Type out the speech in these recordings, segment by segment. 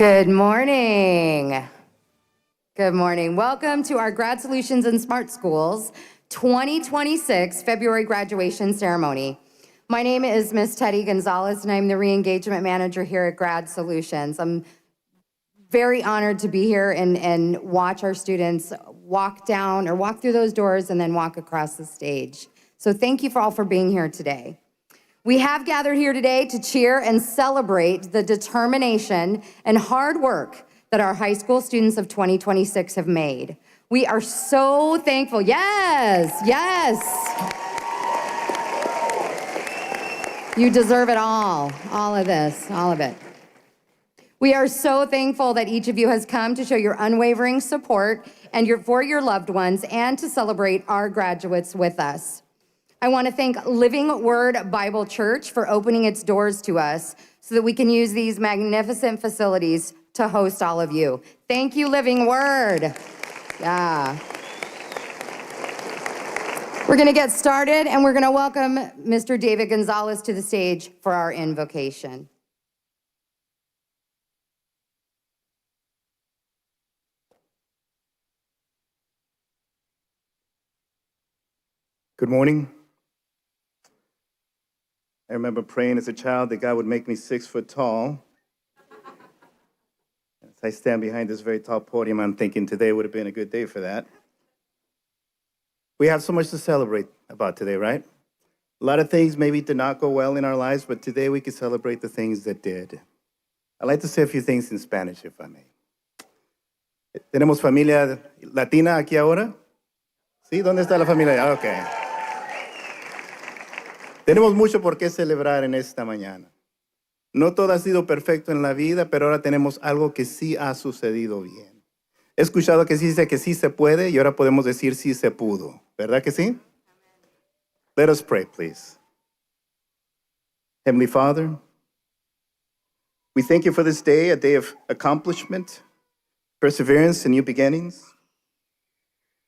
Good morning. Good morning. Welcome to our Grad Solutions and Smart Schools 2026 February graduation ceremony. My name is Miss Teddy Gonzalez, and I'm the re-engagement manager here at Grad Solutions. I'm very honored to be here and watch our students walk through those doors and then walk across the stage. So thank you all for being here today. We have gathered here today to cheer and celebrate the determination and hard work that our high school students of 2026 have made. We are so thankful. Yes. You deserve it all of this, all of it. We are so thankful that each of you has come to show your unwavering support and for your loved ones and to celebrate our graduates with us. I want to thank Living Word Bible Church for opening its doors to us so that we can use these magnificent facilities to host all of you. Thank you, Living Word. Yeah. We're going to get started, and we're going to welcome Mr. David Gonzalez to the stage for our invocation. Good morning. I remember praying as a child that God would make me 6 foot tall. As I stand behind this very tall podium, I'm thinking today would have been a good day for that. We have so much to celebrate about today, right? A lot of things maybe did not go well in our lives, but today we can celebrate the things that did. I'd like to say a few things in Spanish, if I may. ¿Tenemos familia latina aquí ahora? ¿Sí? ¿Dónde está la familia? Okay. Tenemos mucho por qué celebrar en esta mañana. No todo ha sido perfecto en la vida, pero ahora tenemos algo que sí ha sucedido bien. He escuchado que sí dice que sí se puede y ahora podemos decir sí se pudo. ¿Verdad que sí? Let us pray, please. Heavenly Father, we thank you for this day, a day of accomplishment, perseverance, and new beginnings.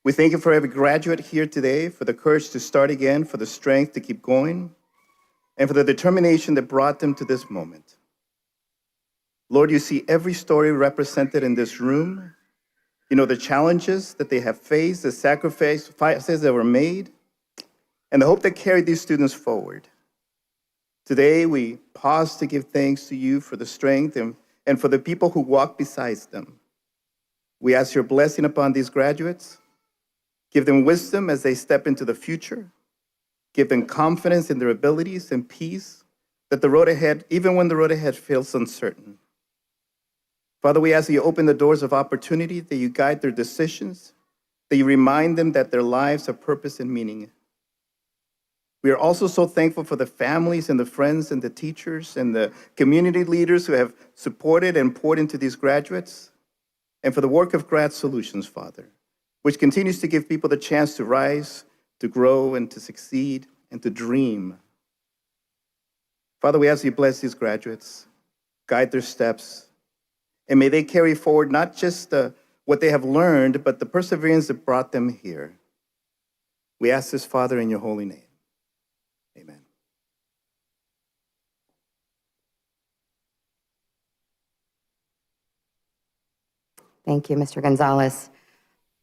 We thank you for every graduate here today, for the courage to start again, for the strength to keep going, and for the determination that brought them to this moment. Lord, you see every story represented in this room. You know the challenges that they have faced, the sacrifices that were made, and the hope that carried these students forward. Today, we pause to give thanks to you for the strength and for the people who walk beside them. We ask your blessing upon these graduates. Give them wisdom as they step into the future. Give them confidence in their abilities and peace that the road ahead, even when the road ahead feels uncertain. Father, we ask that you open the doors of opportunity, that you guide their decisions, that you remind them that their lives have purpose and meaning. We are also so thankful for the families and the friends and the teachers and the community leaders who have supported and poured into these graduates, and for the work of Grad Solutions, Father, which continues to give people the chance to rise, to grow, and to succeed, and to dream. Father, we ask you bless these graduates, guide their steps, and may they carry forward not just what they have learned, but the perseverance that brought them here. We ask this, Father, in your holy name. Amen. Thank you, Mr. Gonzalez.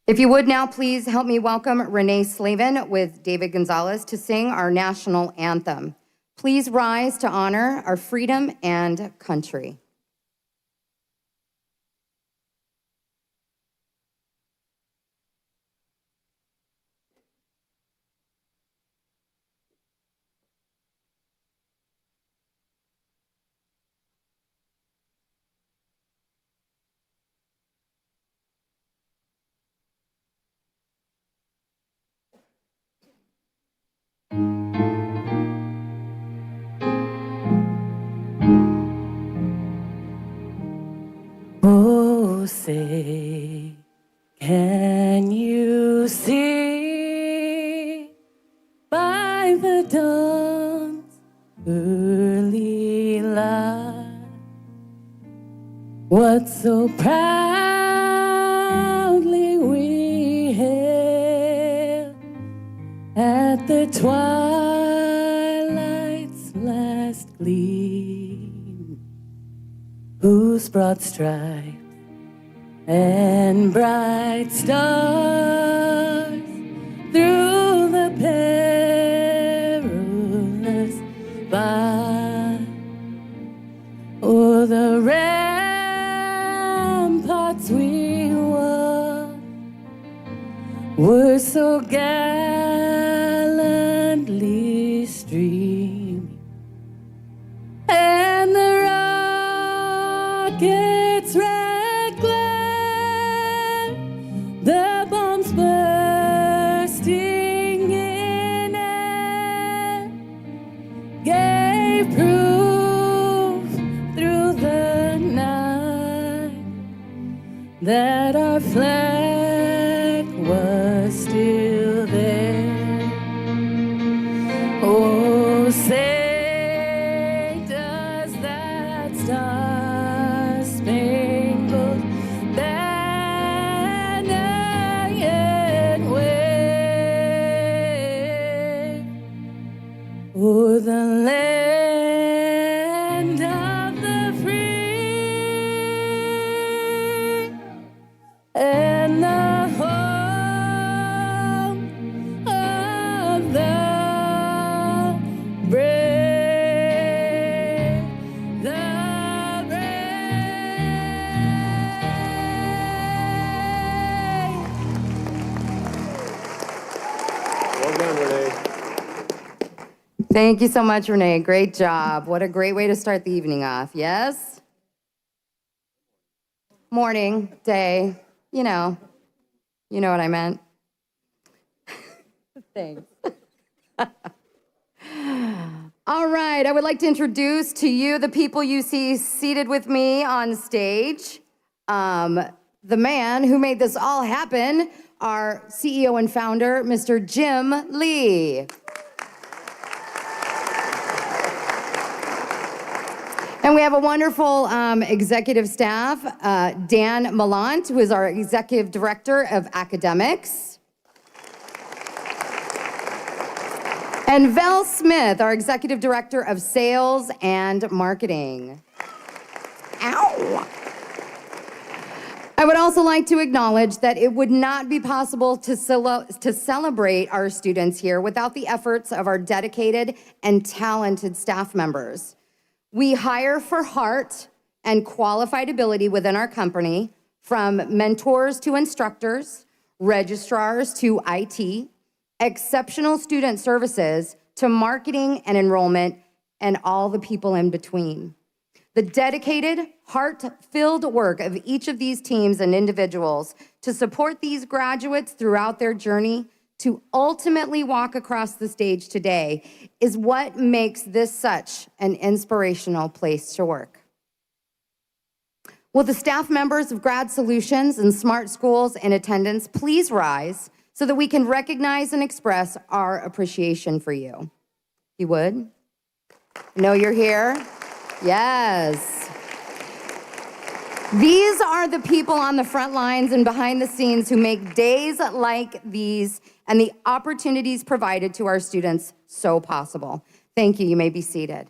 If you would now please help me welcome Renee Slavin with David Gonzalez to sing our national anthem. Please rise to honor our freedom and country. Oh, say, can you see by the dawn's early light what so proudly we hailed at the twilight's last gleam, whose brought strife and bright stars through the perilous fight. O'er the ramparts we won were so gallantly streaming, and the rocket's red glare, the bombs bursting in air, gave proof through the night that our flag was still there. Oh, say does that star-spangled banner yet wave o'er the land of the free and the home of the brave, the brave. Well done, Renee. Thank you so much, Renee. Great job. What a great way to start the evening off, yes? Morning, day, you know what I meant. Thanks. All right, I would like to introduce to you the people you see seated with me on stage. The man who made this all happen, our CEO and founder, Mr. Jim Lee. And we have a wonderful executive staff, Dan Malant, who is our Executive Director of Academics. And Val Smith, our Executive Director of Sales and Marketing. Ow! I would also like to acknowledge that it would not be possible to celebrate our students here without the efforts of our dedicated and talented staff members. We hire for heart and qualified ability within our company, from mentors to instructors, registrars to IT, exceptional student services to marketing and enrollment, and all the people in between. The dedicated, heart-filled work of each of these teams and individuals to support these graduates throughout their journey to ultimately walk across the stage today is what makes this such an inspirational place to work. Will the staff members of Grad Solutions and Smart Schools in attendance please rise so that we can recognize and express our appreciation for you? You would? Know you're here? Yes. These are the people on the front lines and behind the scenes who make days like these and the opportunities provided to our students so possible. Thank you. You may be seated.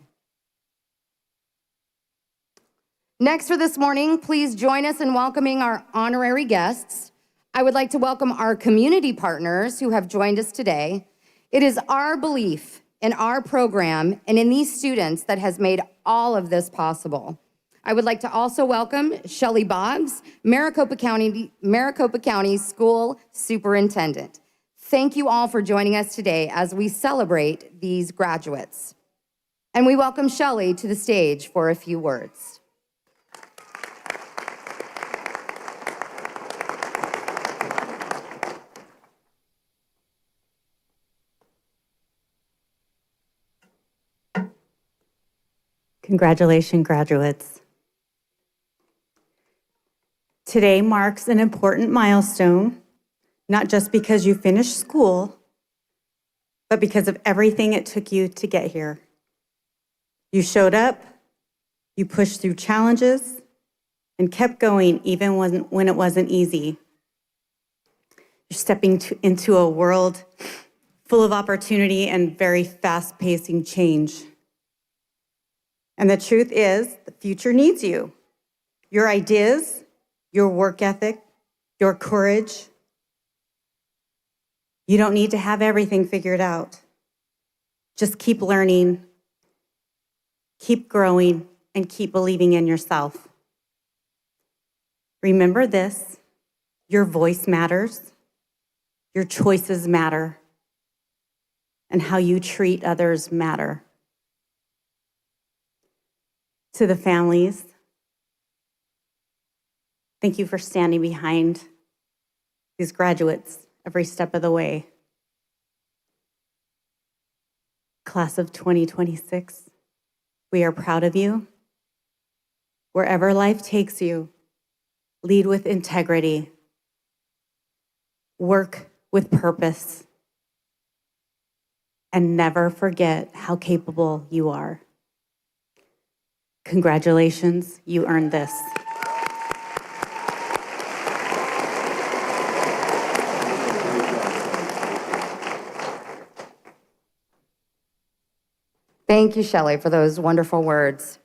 Next for this morning, please join us in welcoming our honorary guests. I would like to welcome our community partners who have joined us today. It is our belief in our program and in these students that has made all of this possible. I would like to also welcome Shelley Boggs, Maricopa County School Superintendent. Thank you all for joining us today as we celebrate these graduates. And we welcome Shelley to the stage for a few words. Congratulations, graduates. Today marks an important milestone, not just because you finished school, but because of everything it took you to get here. You showed up, you pushed through challenges, and kept going even when it wasn't easy. You're stepping into a world full of opportunity and very fast-pacing change. And the truth is, the future needs you. your ideas, your work ethic, your courage. You don't need to have everything figured out. Just keep learning, keep growing, and keep believing in yourself. Remember this, your voice matters, your choices matter, and how you treat others matter. To the families, thank you for standing behind these graduates every step of the way. Class of 2026, we are proud of you. Wherever life takes you, lead with integrity, work with purpose, and never forget how capable you are. Congratulations, you earned this. Thank you, Shelley, for those wonderful words.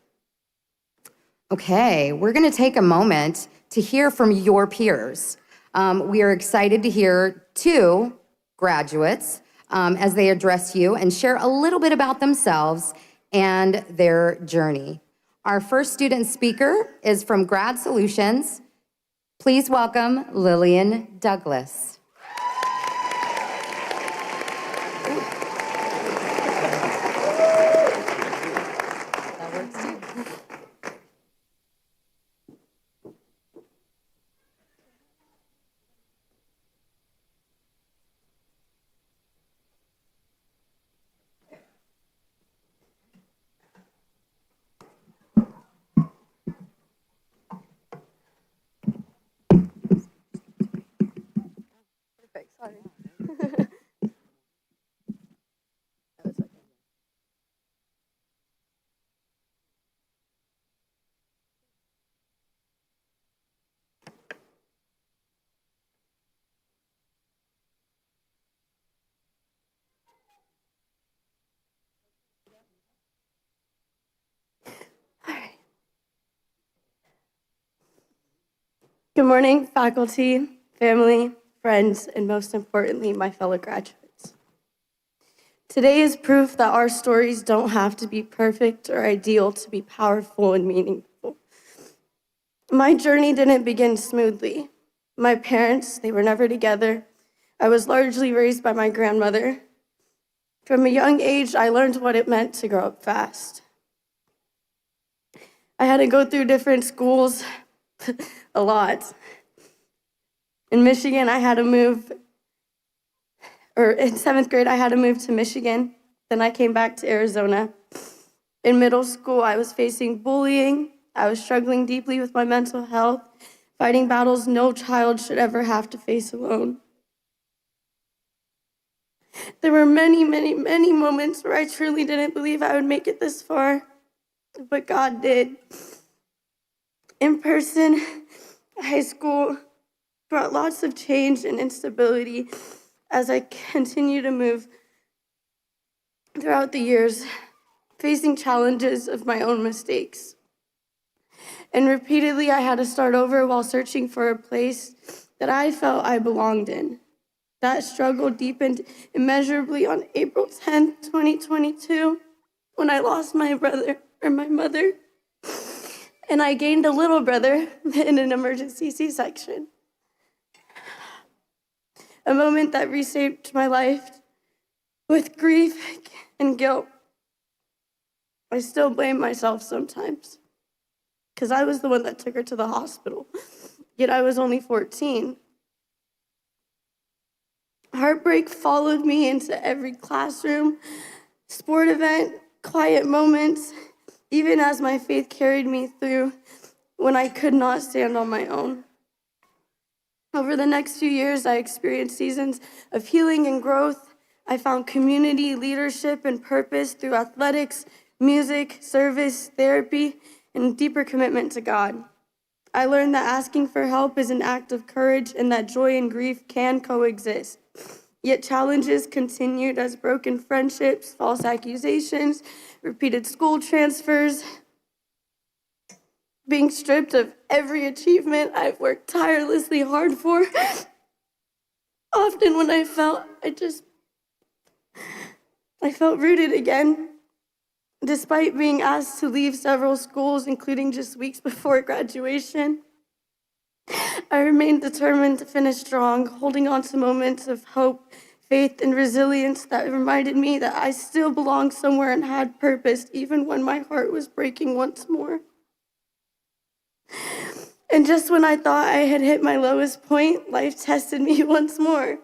Okay, we're going to take a moment to hear from your peers. We are excited to hear two graduates as they address you and share a little bit about themselves and their journey. Our first student speaker is from Grad Solutions. Please welcome Lillian Douglas. That works too. Perfect, sorry. Good morning, faculty, family, friends, and most importantly, my fellow graduates. Today is proof that our stories don't have to be perfect or ideal to be powerful and meaningful. My journey didn't begin smoothly. My parents, they were never together. I was largely raised by my grandmother. From a young age, I learned what it meant to grow up fast. I had to go through different schools a lot. In Michigan, I had to move, or in 7th grade, I had to move to Michigan. Then I came back to Arizona. In middle school, I was facing bullying. I was struggling deeply with my mental health, fighting battles no child should ever have to face alone. There were many, many, many moments where I truly didn't believe I would make it this far, but God did. In person, high school brought lots of change and instability as I continue to move throughout the years, facing challenges of my own mistakes. And repeatedly, I had to start over while searching for a place that I felt I belonged in. That struggle deepened immeasurably on April 10th, 2022, when I lost my mother, and I gained a little brother in an emergency C-section. A moment that reshaped my life with grief and guilt. I still blame myself sometimes, because I was the one that took her to the hospital, yet I was only 14. Heartbreak followed me into every classroom, sport event, quiet moments, even as my faith carried me through when I could not stand on my own. Over the next few years, I experienced seasons of healing and growth. I found community, leadership, and purpose through athletics, music, service, therapy, and deeper commitment to God. I learned that asking for help is an act of courage and that joy and grief can coexist. Yet challenges continued as broken friendships, false accusations, repeated school transfers, being stripped of every achievement I've worked tirelessly hard for. Often when I felt rooted again. Despite being asked to leave several schools, including just weeks before graduation, I remained determined to finish strong, holding on to moments of hope, faith, and resilience that reminded me that I still belonged somewhere and had purpose, even when my heart was breaking once more. And just when I thought I had hit my lowest point, life tested me once more.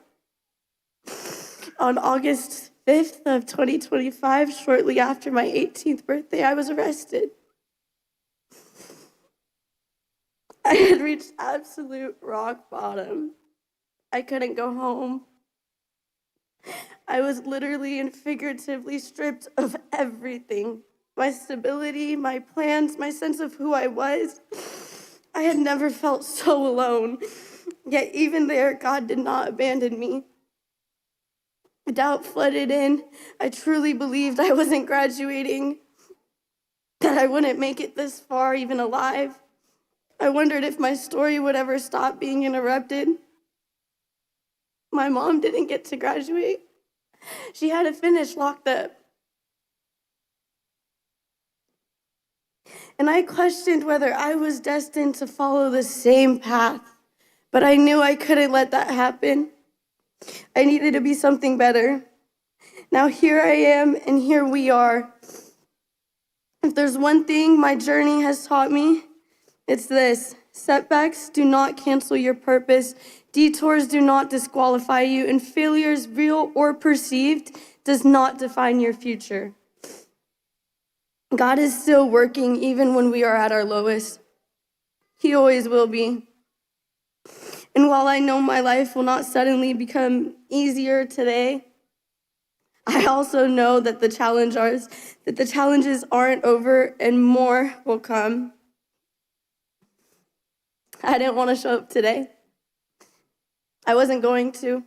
On August 5th of 2025, shortly after my 18th birthday, I was arrested. I had reached absolute rock bottom. I couldn't go home. I was literally and figuratively stripped of everything. My stability, my plans, my sense of who I was. I had never felt so alone. Yet even there, God did not abandon me. Doubt flooded in. I truly believed I wasn't graduating, that I wouldn't make it this far, even alive. I wondered if my story would ever stop being interrupted. My mom didn't get to graduate. She had to finish locked up. And I questioned whether I was destined to follow the same path, but I knew I couldn't let that happen. I needed to be something better. Now here I am, and here we are. If there's one thing my journey has taught me, it's this: setbacks do not cancel your purpose, detours do not disqualify you, and failures, real or perceived, does not define your future. God is still working even when we are at our lowest. He always will be. And while I know my life will not suddenly become easier today, I also know that the challenges aren't over and more will come. I didn't want to show up today. I wasn't going to.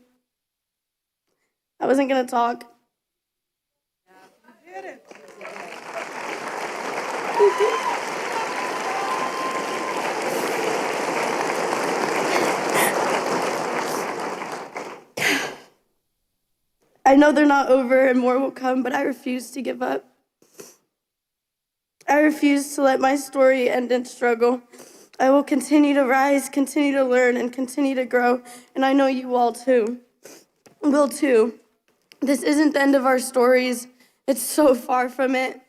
I wasn't going to talk. You did it. I know they're not over and more will come, but I refuse to give up. I refuse to let my story end in struggle. I will continue to rise, continue to learn, and continue to grow, and I know you all will too. This isn't the end of our stories. It's so far from it.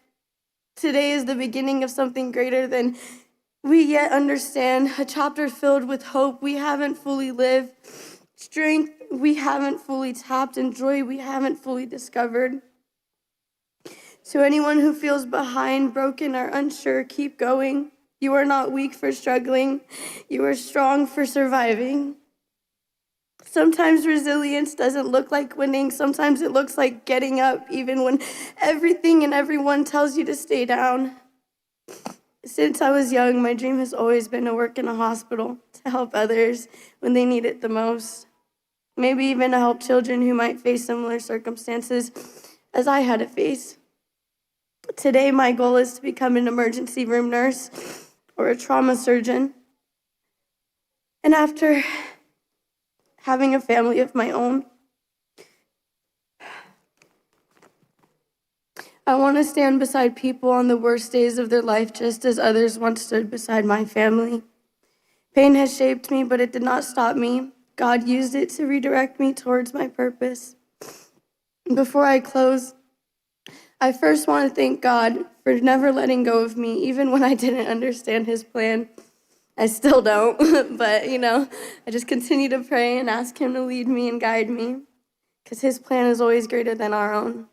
Today is the beginning of something greater than we yet understand, a chapter filled with hope we haven't fully lived, strength we haven't fully tapped, and joy we haven't fully discovered. To anyone who feels behind, broken, or unsure, keep going. You are not weak for struggling. You are strong for surviving. Sometimes resilience doesn't look like winning. Sometimes it looks like getting up, even when everything and everyone tells you to stay down. Since I was young, my dream has always been to work in a hospital, to help others when they need it the most. Maybe even to help children who might face similar circumstances as I had to face. Today, my goal is to become an emergency room nurse or a trauma surgeon. And after having a family of my own, I want to stand beside people on the worst days of their life, just as others once stood beside my family. Pain has shaped me, but it did not stop me. God used it to redirect me towards my purpose. Before I close, I first want to thank God for never letting go of me, even when I didn't understand his plan. I still don't, but I just continue to pray and ask him to lead me and guide me, because his plan is always greater than our own.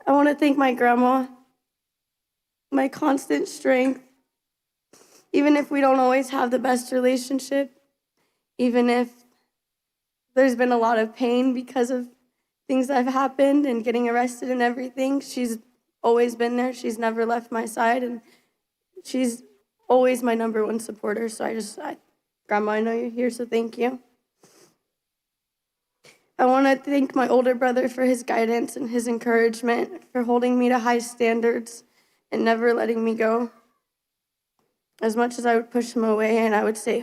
I want to thank my grandma, my constant strength, even if we don't always have the best relationship, even if there's been a lot of pain because of things that have happened and getting arrested and everything. She's always been there. She's never left my side, and she's always my number one supporter. So Grandma, I know you're here, so thank you. I want to thank my older brother for his guidance and his encouragement, for holding me to high standards and never letting me go. As much as I would push him away and I would say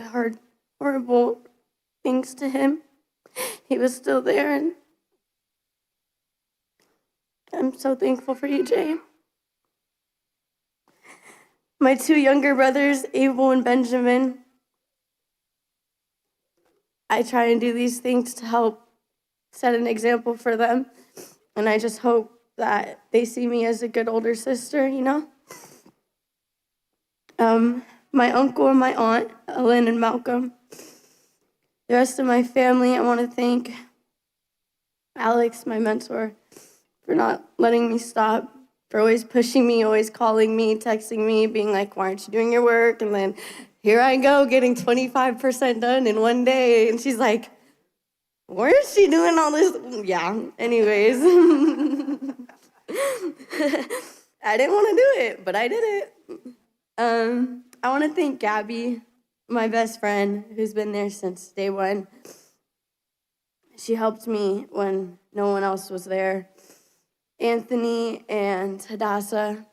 horrible things to him, he was still there, and I'm so thankful for you, Jay. My two younger brothers, Abel and Benjamin, I try and do these things to help set an example for them, and I just hope that they see me as a good older sister, you know? My uncle and my aunt, Ellen and Malcolm. The rest of my family, I want to thank Alex, my mentor, for not letting me stop, for always pushing me, always calling me, texting me, being like, why aren't you doing your work? And then here I go, getting 25% done in one day. And she's like, where is she doing all this? Yeah, anyways. I didn't want to do it, but I did it. I want to thank Gabby, my best friend, who's been there since day one. She helped me when no one else was there. Anthony and Hadassah,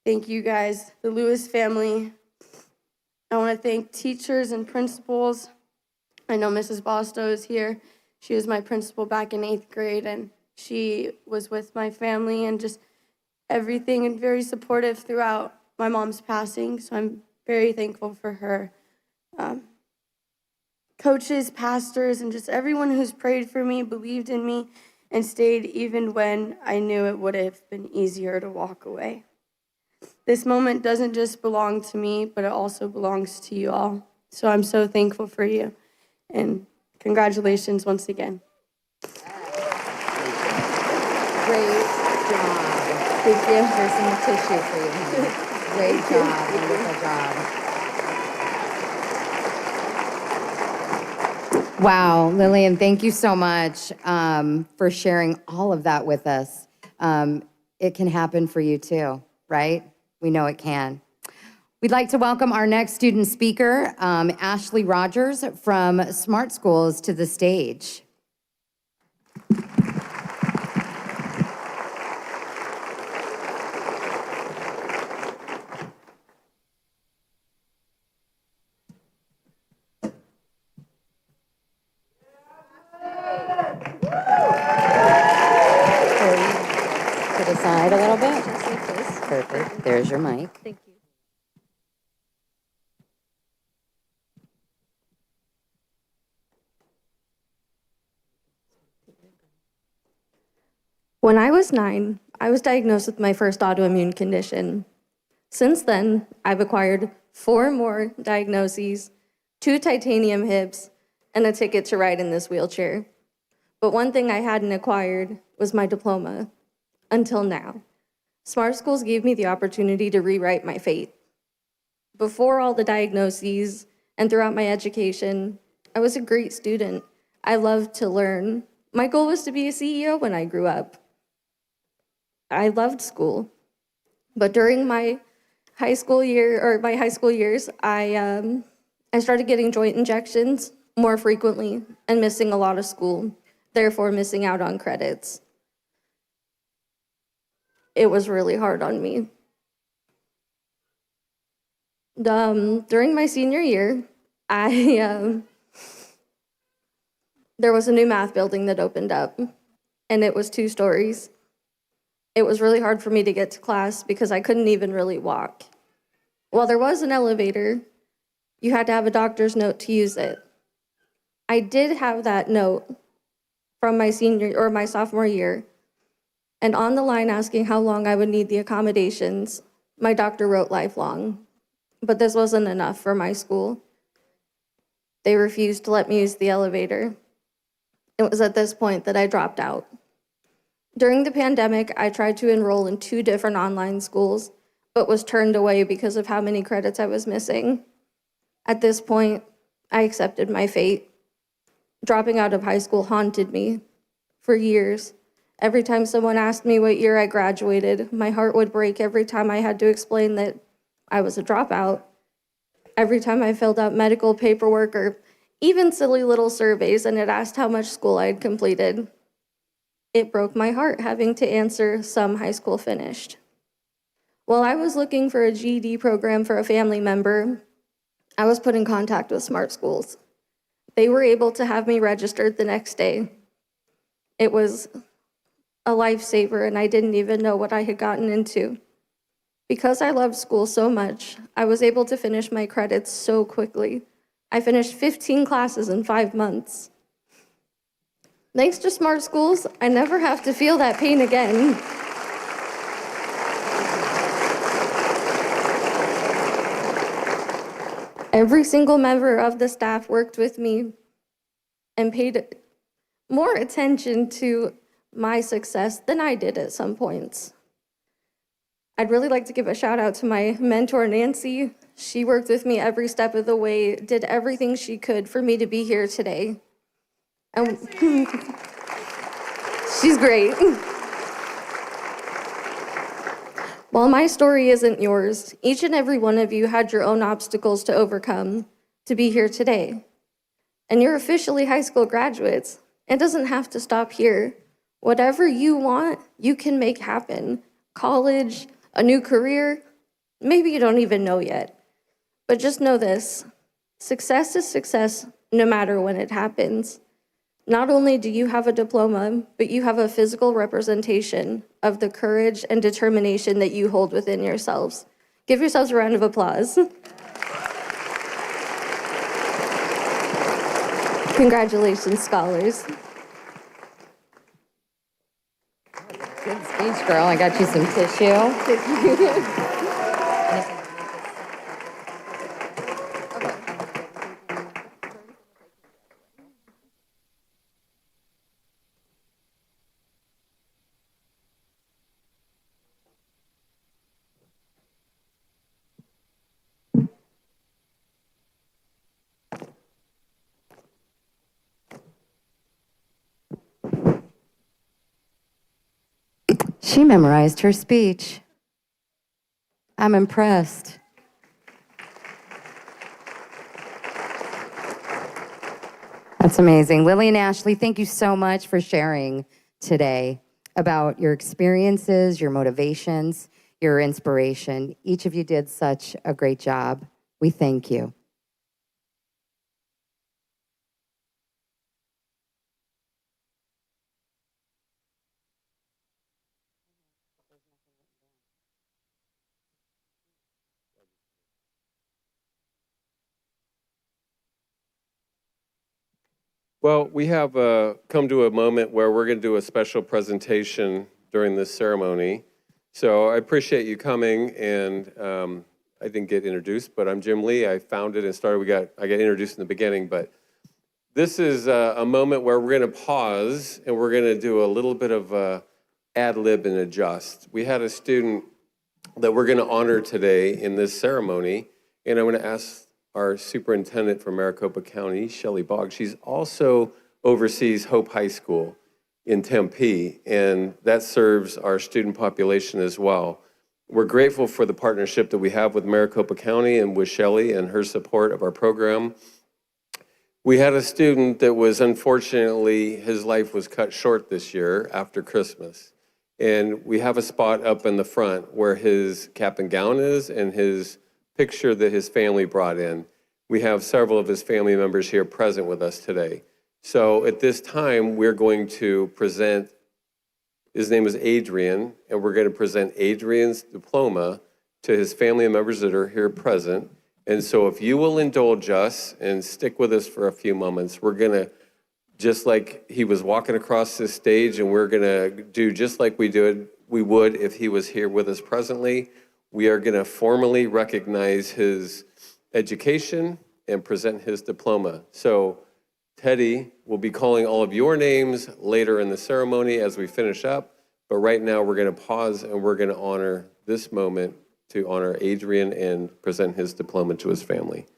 thank you guys. The Lewis family. I want to thank teachers and principals. I know Mrs. Bostow is here. She was my principal back in 8th grade, and she was with my family and just everything, and very supportive throughout my mom's passing, so I'm very thankful for her. Coaches, pastors, and just everyone who's prayed for me, believed in me, and stayed even when I knew it would have been easier to walk away. This moment doesn't just belong to me, but it also belongs to you all. So I'm so thankful for you, and congratulations once again. Great job. Thank you. Here's some tissue for you, honey. Great job. Wonderful job. Wow, Lillian, thank you so much for sharing all of that with us. It can happen for you too, right? We know it can. We'd like to welcome our next student speaker, Ashley Rogers from Smart Schools, to the stage. To the side a little bit. Just like this. Perfect. There's your mic. Thank you. When I was 9, I was diagnosed with my first autoimmune condition. Since then, I've acquired 4 more diagnoses, 2 titanium hips, and a ticket to ride in this wheelchair. But one thing I hadn't acquired was my diploma, until now. Smart Schools gave me the opportunity to rewrite my fate. Before all the diagnoses and throughout my education, I was a great student. I loved to learn. My goal was to be a CEO when I grew up. I loved school. But during my high school years, I started getting joint injections more frequently and missing a lot of school, therefore missing out on credits. It was really hard on me. During my senior year, there was a new math building that opened up, and it was 2 stories. It was really hard for me to get to class because I couldn't even really walk. While there was an elevator, you had to have a doctor's note to use it. I did have that note from my sophomore year, and on the line asking how long I would need the accommodations, my doctor wrote lifelong. But this wasn't enough for my school. They refused to let me use the elevator. It was at this point that I dropped out. During the pandemic, I tried to enroll in 2 different online schools, but was turned away because of how many credits I was missing. At this point, I accepted my fate. Dropping out of high school haunted me for years. Every time someone asked me what year I graduated, my heart would break every time I had to explain that I was a dropout. Every time I filled out medical paperwork or even silly little surveys and it asked how much school I had completed, it broke my heart having to answer some high school finished. While I was looking for a GED program for a family member, I was put in contact with Smart Schools. They were able to have me registered the next day. It was a lifesaver, and I didn't even know what I had gotten into. Because I loved school so much, I was able to finish my credits so quickly. I finished 15 classes in 5 months. Thanks to Smart Schools, I never have to feel that pain again. Every single member of the staff worked with me and paid more attention to my success than I did at some points. I'd really like to give a shout out to my mentor, Nancy. She worked with me every step of the way, did everything she could for me to be here today. And she's great. While my story isn't yours, each and every one of you had your own obstacles to overcome to be here today. And you're officially high school graduates. It doesn't have to stop here. Whatever you want, you can make happen. College, a new career, maybe you don't even know yet. But just know this, success is success no matter when it happens. Not only do you have a diploma, but you have a physical representation of the courage and determination that you hold within yourselves. Give yourselves a round of applause. Congratulations, scholars. Good speech, girl. I got you some tissue. She memorized her speech. I'm impressed. That's amazing. Lily and Ashley, thank you so much for sharing today about your experiences, your motivations, your inspiration. Each of you did such a great job. We thank you. Well, we have come to a moment where we're going to do a special presentation during this ceremony. So I appreciate you coming, and I didn't get introduced, but I'm Jim Lee. I founded and started. I got introduced in the beginning, but this is a moment where we're going to pause and we're going to do a little bit of ad lib and adjust. We had a student that we're going to honor today in this ceremony, and I'm going to ask our superintendent for Maricopa County, Shelley Boggs. She's also oversees Hope High School in Tempe, and that serves our student population as well. We're grateful for the partnership that we have with Maricopa County and with Shelley and her support of our program. We had a student that was, unfortunately, his life was cut short this year after Christmas. And we have a spot up in the front where his cap and gown is and his picture that his family brought in. We have several of his family members here present with us today. So at this time, we're going to present, his name is Adrian, and we're going to present Adrian's diploma to his family members that are here present. And so if you will indulge us and stick with us for a few moments, we're going to, just like he was walking across this stage, and we're going to do just like we would if he was here with us presently. We are going to formally recognize his education and present his diploma. So Teddy will be calling all of your names later in the ceremony as we finish up. But right now we're going to pause and we're going to honor this moment to honor Adrian and present his diploma to his family.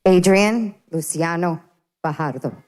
Adrian Luciano Fajardo.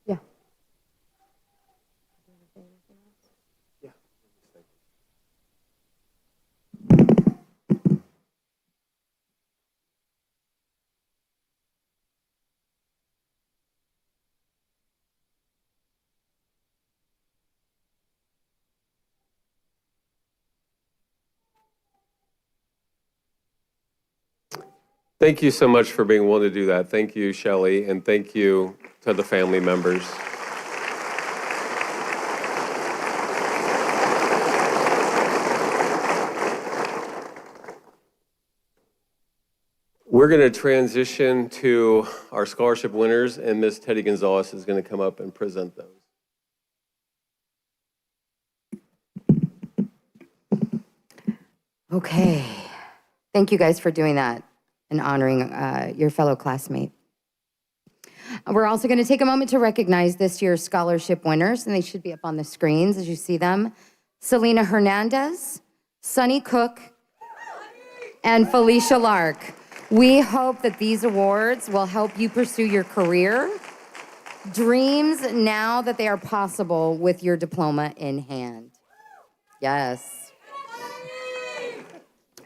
Yeah. Thank you so much for being willing to do that. Thank you, Shelley, and thank you to the family members. We're going to transition to our scholarship winners, and Ms. Teddy Gonzalez is going to come up and present those. Okay. Thank you guys for doing that and honoring your fellow classmate. We're also going to take a moment to recognize this year's scholarship winners, and they should be up on the screens as you see them. Selena Hernandez, Sunny Cook, and Felicia Lark. We hope that these awards will help you pursue your career dreams now that they are possible with your diploma in hand. Yes.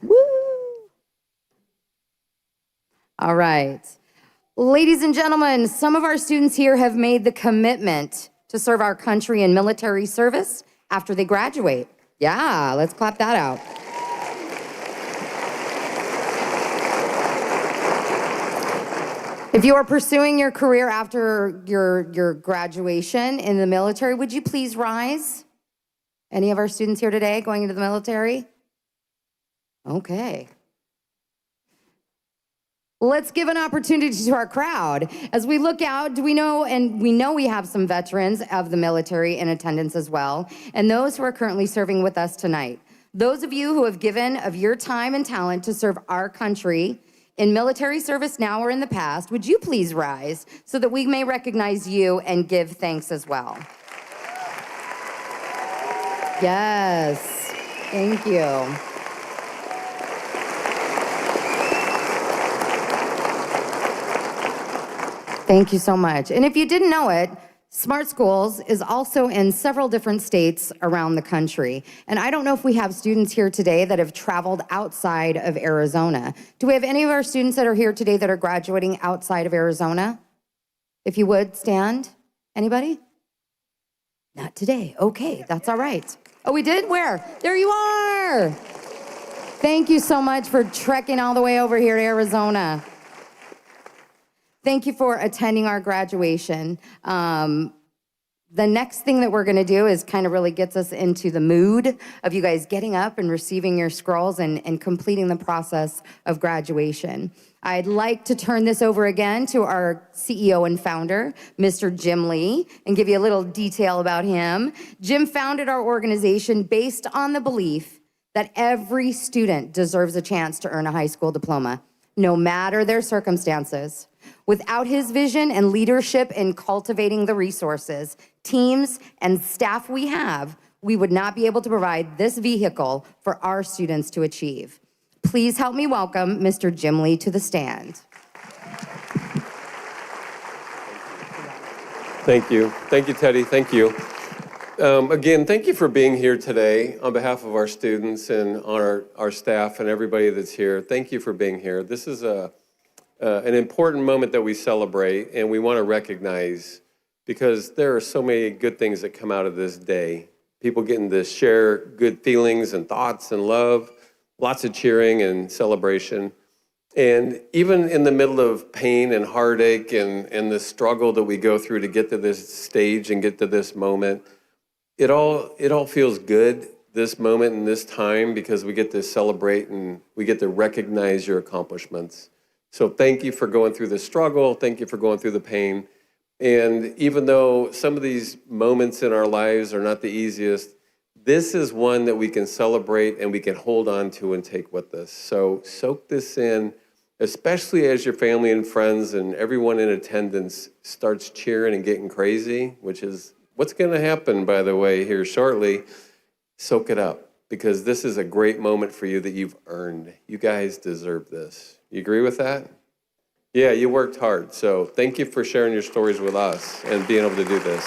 Woo! All right. Ladies and gentlemen, some of our students here have made the commitment to serve our country in military service after they graduate. Yeah, let's clap that out. If you are pursuing your career after your graduation in the military, would you please rise? Any of our students here today going into the military? Okay. Let's give an opportunity to our crowd. As we look out, we know we have some veterans of the military in attendance as well, and those who are currently serving with us tonight. Those of you who have given of your time and talent to serve our country in military service now or in the past, would you please rise so that we may recognize you and give thanks as well? Yes, thank you. Thank you so much. And if you didn't know it, Smart Schools is also in several different states around the country. And I don't know if we have students here today that have traveled outside of Arizona. Do we have any of our students that are here today that are graduating outside of Arizona? If you would, stand. Anybody? Not today. Okay, that's all right. Oh, we did? Where? There you are. Thank you so much for trekking all the way over here to Arizona. Thank you for attending our graduation. The next thing that we're going to do is kind of really gets us into the mood of you guys getting up and receiving your scrolls and completing the process of graduation. I'd like to turn this over again to our CEO and founder, Mr. Jim Lee, and give you a little detail about him. Jim founded our organization based on the belief that every student deserves a chance to earn a high school diploma, no matter their circumstances. Without his vision and leadership in cultivating the resources, teams, and staff we have, we would not be able to provide this vehicle for our students to achieve. Please help me welcome Mr. Jim Lee to the stand. Thank you. Thank you, Teddy. Thank you. Again, thank you for being here today on behalf of our students and our staff and everybody that's here. Thank you for being here. This is an important moment that we celebrate and we want to recognize because there are so many good things that come out of this day. people getting to share good feelings and thoughts and love, lots of cheering and celebration. And even in the middle of pain and heartache and the struggle that we go through to get to this stage and get to this moment, it all feels good, this moment and this time, because we get to celebrate and we get to recognize your accomplishments. So thank you for going through the struggle. Thank you for going through the pain. And even though some of these moments in our lives are not the easiest, this is one that we can celebrate and we can hold on to and take with us. So soak this in, especially as your family and friends and everyone in attendance starts cheering and getting crazy, which is what's going to happen, by the way, here shortly. Soak it up, because this is a great moment for you that you've earned. You guys deserve this. You agree with that? Yeah, you worked hard. So thank you for sharing your stories with us and being able to do this.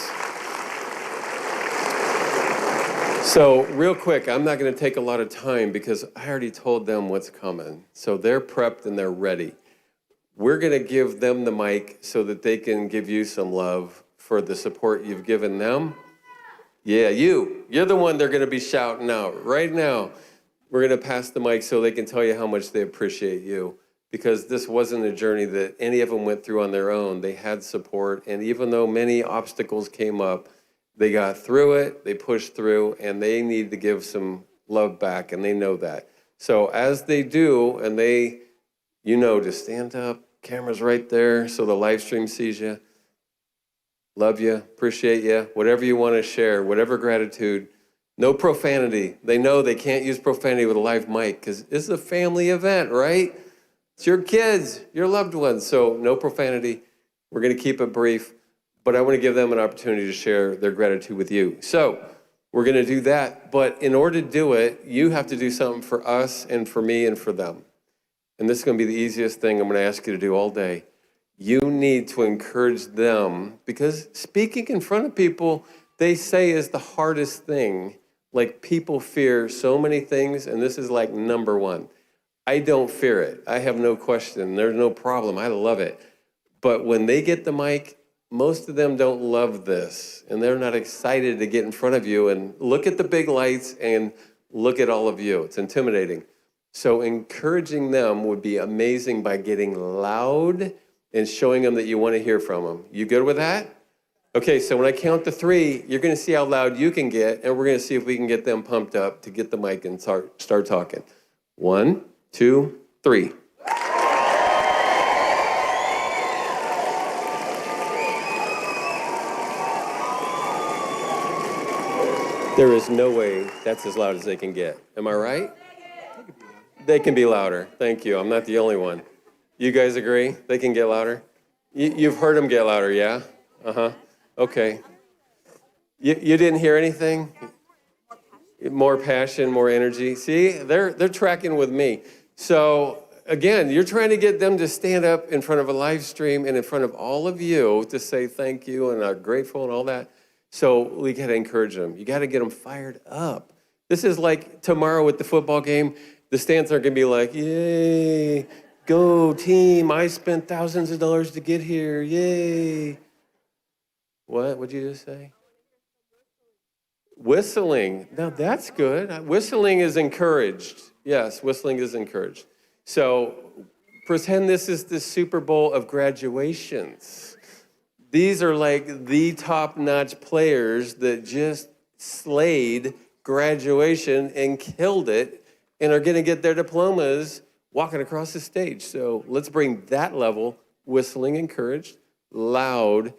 So real quick, I'm not going to take a lot of time because I already told them what's coming. So they're prepped and they're ready. We're going to give them the mic so that they can give you some love for the support you've given them. Yeah, you're the one they're going to be shouting out right now. We're going to pass the mic so they can tell you how much they appreciate you, because this wasn't a journey that any of them went through on their own. They had support, and even though many obstacles came up, they got through it, they pushed through, and they need to give some love back, and they know that. So as they do, and they, just stand up, camera's right there so the live stream sees you. Love you, appreciate you, whatever you want to share, whatever gratitude. No profanity. They know they can't use profanity with a live mic because it's a family event, right? It's your kids, your loved ones, so no profanity. We're going to keep it brief, but I want to give them an opportunity to share their gratitude with you. So we're going to do that, but in order to do it, you have to do something for us and for me and for them. And this is going to be the easiest thing I'm going to ask you to do all day. You need to encourage them, because speaking in front of people, they say, is the hardest thing. Like, people fear so many things, and this is like number one. I don't fear it. I have no question. There's no problem. I love it. But when they get the mic, most of them don't love this, and they're not excited to get in front of you and look at the big lights and look at all of you. It's intimidating. So encouraging them would be amazing by getting loud and showing them that you want to hear from them. You good with that? Okay, so when I count to 3, you're going to see how loud you can get, and we're going to see if we can get them pumped up to get the mic and start talking. 1, 2, 3. There is no way that's as loud as they can get. Am I right? They can be louder. Thank you. I'm not the only one. You guys agree? They can get louder? You've heard them get louder, yeah? Uh-huh. Okay. You didn't hear anything? More passion, more energy. See, they're tracking with me. So again, you're trying to get them to stand up in front of a live stream and in front of all of you to say thank you and are grateful and all that. So we got to encourage them. You got to get them fired up. This is like tomorrow at the football game. The stands aren't going to be like, yay, go team. I spent thousands of dollars to get here. Yay. What? What'd you just say? Whistling. Now that's good. Whistling is encouraged. Yes, whistling is encouraged. So pretend this is the Super Bowl of graduations. These are like the top-notch players that just slayed graduation and killed it and are going to get their diplomas walking across the stage. So let's bring that level, whistling encouraged, loud.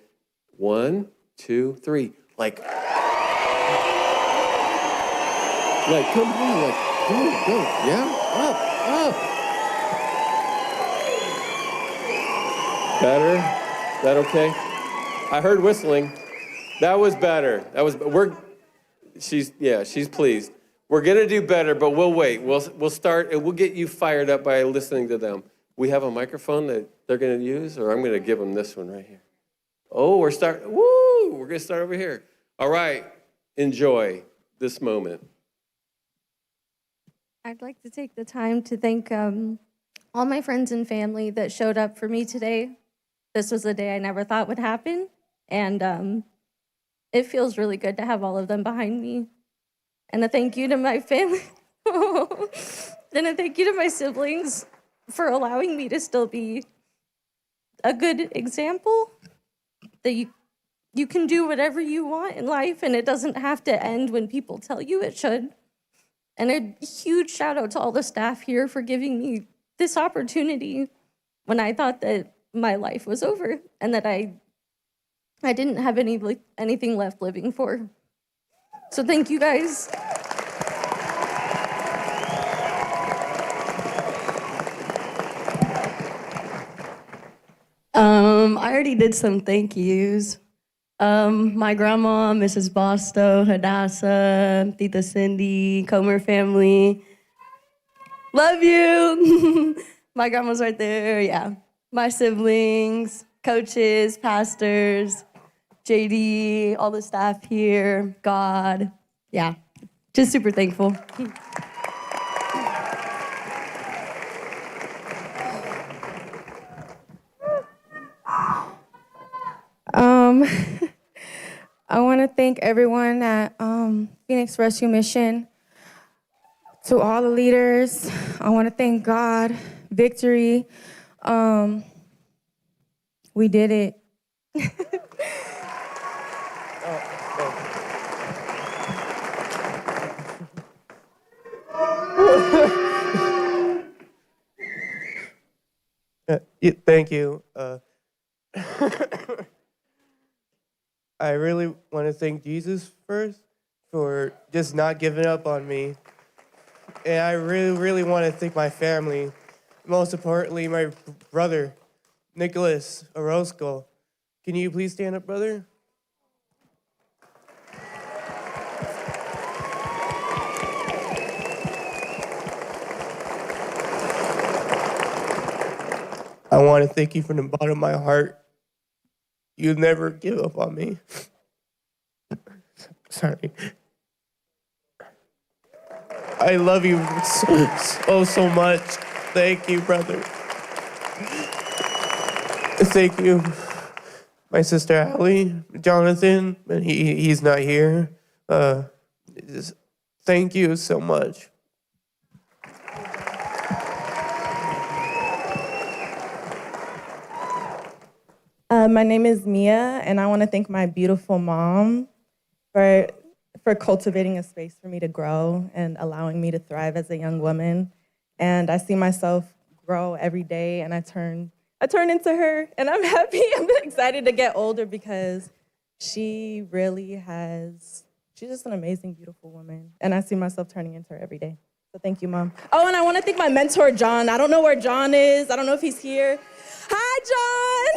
1, 2, 3. Like, come on, like, go, yeah, up. Better? Is that okay? I heard whistling. That was better. She's pleased. We're gonna do better, but we'll wait. We'll start, and we'll get you fired up by listening to them. We have a microphone that they're gonna use, or I'm gonna give them this one right here. Oh, we're gonna start over here. All right, enjoy this moment. I'd like to take the time to thank all my friends and family that showed up for me today. This was a day I never thought would happen, and it feels really good to have all of them behind me. And a thank you to my family. And a thank you to my siblings for allowing me to still be a good example that you can do whatever you want in life and it doesn't have to end when people tell you it should. And a huge shout out to all the staff here for giving me this opportunity when I thought that my life was over and that I didn't have anything left living for. So thank you guys. I already did some thank yous. My grandma, Mrs. Bosto, Hadassah, Tita Cindy, Comer family. Love you. My grandma's right there, yeah. My siblings, coaches, pastors, JD, all the staff here, God. Yeah, just super thankful. I want to thank everyone at Phoenix Rescue Mission. To all the leaders, I want to thank God, Victory. We did it. Thank you. I really want to thank Jesus first for just not giving up on me. And I really, really want to thank my family. Most importantly, my brother, Nicholas Orozco. Can you please stand up, brother? I want to thank you from the bottom of my heart. You never give up on me. Sorry. I love you so much. Thank you, brother. Thank you, my sister Allie, Jonathan, but he's not here. Just thank you so much. My name is Mia, and I want to thank my beautiful mom for cultivating a space for me to grow and allowing me to thrive as a young woman. And I see myself grow every day, and I turn into her, and I'm happy. I'm excited to get older because she's just an amazing, beautiful woman, and I see myself turning into her every day. So thank you, Mom. Oh, and I want to thank my mentor, John. I don't know where John is. I don't know if he's here. Hi,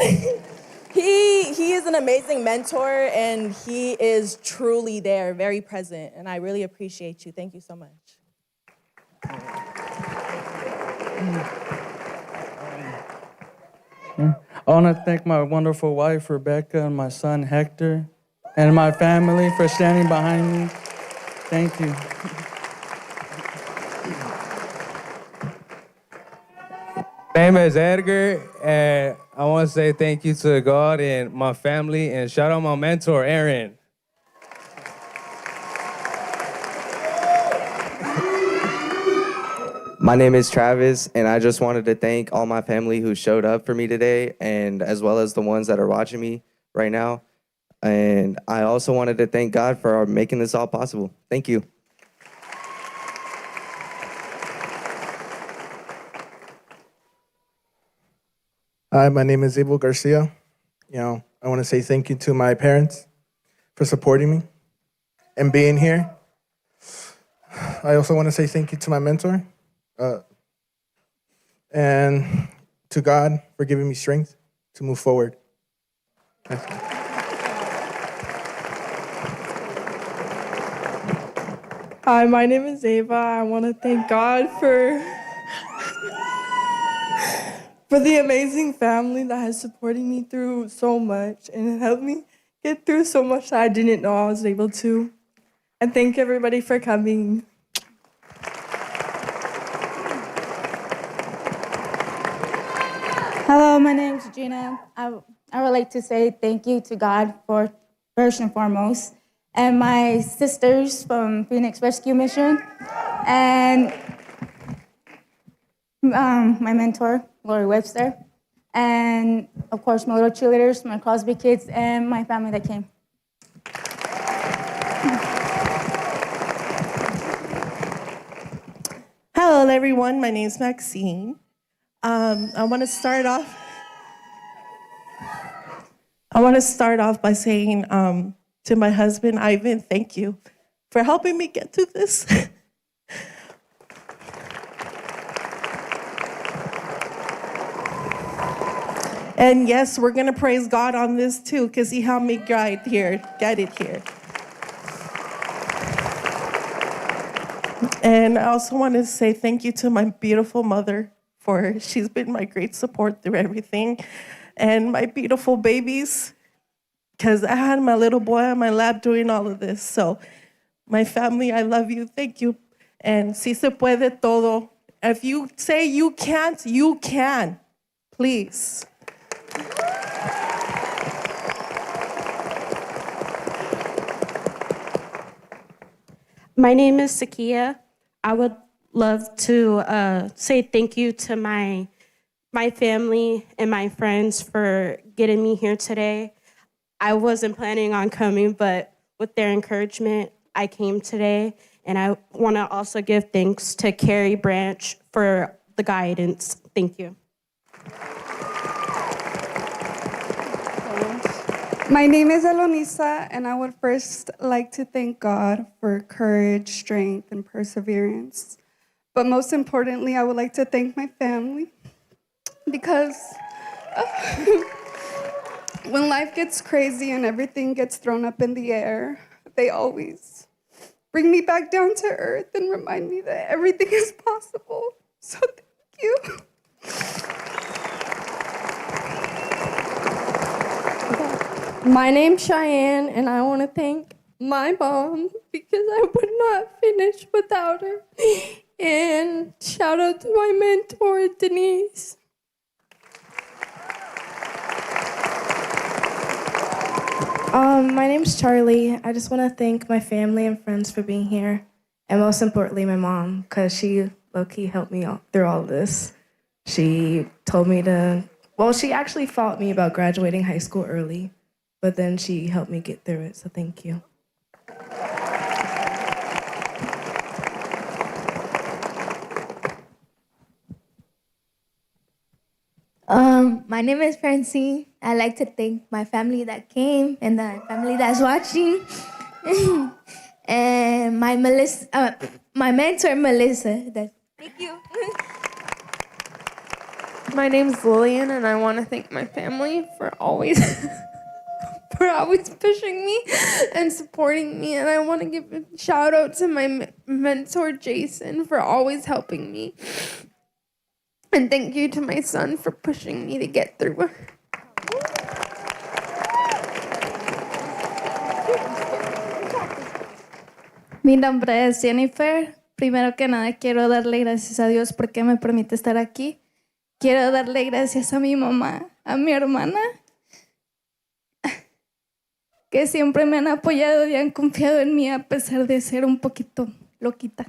John. He is an amazing mentor, and he is truly there, very present, and I really appreciate you. Thank you so much. I want to thank my wonderful wife, Rebecca, and my son, Hector, and my family for standing behind me. Thank you. My name is Edgar, and I want to say thank you to God and my family, and shout out my mentor, Aaron. My name is Travis, and I just wanted to thank all my family who showed up for me today, and as well as the ones that are watching me right now. And I also wanted to thank God for making this all possible. Thank you. Hi, my name is Abel Garcia. I want to say thank you to my parents for supporting me and being here. I also want to say thank you to my mentor and to God for giving me strength to move forward. Hi, my name is Ava. I want to thank God for the amazing family that has supported me through so much and helped me get through so much that I didn't know I was able to. And thank everybody for coming. Hello, my name's Gina. I would like to say thank you to God for first and foremost, and my sisters from Phoenix Rescue Mission, and my mentor, Lori Webster, and of course my little cheerleaders, my Crosby kids, and my family that came. Hello, everyone. My name is Maxine. I want to start off by saying to my husband, Ivan, thank you for helping me get to this. And yes, we're going to praise God on this too, because he helped me get it here. And I also want to say thank you to my beautiful mother, for she's been my great support through everything. And my beautiful babies, because I had my little boy on my lap doing all of this. So my family, I love you, thank you. And si se puede todo. If you say you can't, you can. Please. My name is Sakia. I would love to say thank you to my family and my friends for getting me here today. I wasn't planning on coming, but with their encouragement, I came today. And I want to also give thanks to Carrie Branch for the guidance. Thank you. My name is Elonisa, and I would first like to thank God for courage, strength, and perseverance. But most importantly, I would like to thank my family, because when life gets crazy and everything gets thrown up in the air, they always bring me back down to earth and remind me that everything is possible. So thank you. My name's Cheyenne, and I want to thank my mom because I would not finish without her. And shout out to my mentor, Denise. My name's Charlie. I just want to thank my family and friends for being here, and most importantly, my mom, because she low-key helped me through all of this. She told me she actually fought me about graduating high school early, but then she helped me get through it, so thank you. My name is Francine. I'd like to thank my family that came and the family that's watching. And my mentor, Melissa. Thank you. My name's Lillian, and I want to thank my family for always pushing me and supporting me. And I want to give a shout out to my mentor, Jason, for always helping me. And thank you to my son for pushing me to get through. Mi nombre es Jennifer. Primero que nada, quiero darle gracias a Dios porque me permite estar aquí. Quiero darle gracias a mi mamá, a mi hermana, que siempre me han apoyado y han confiado en mí a pesar de ser un poquito loquita.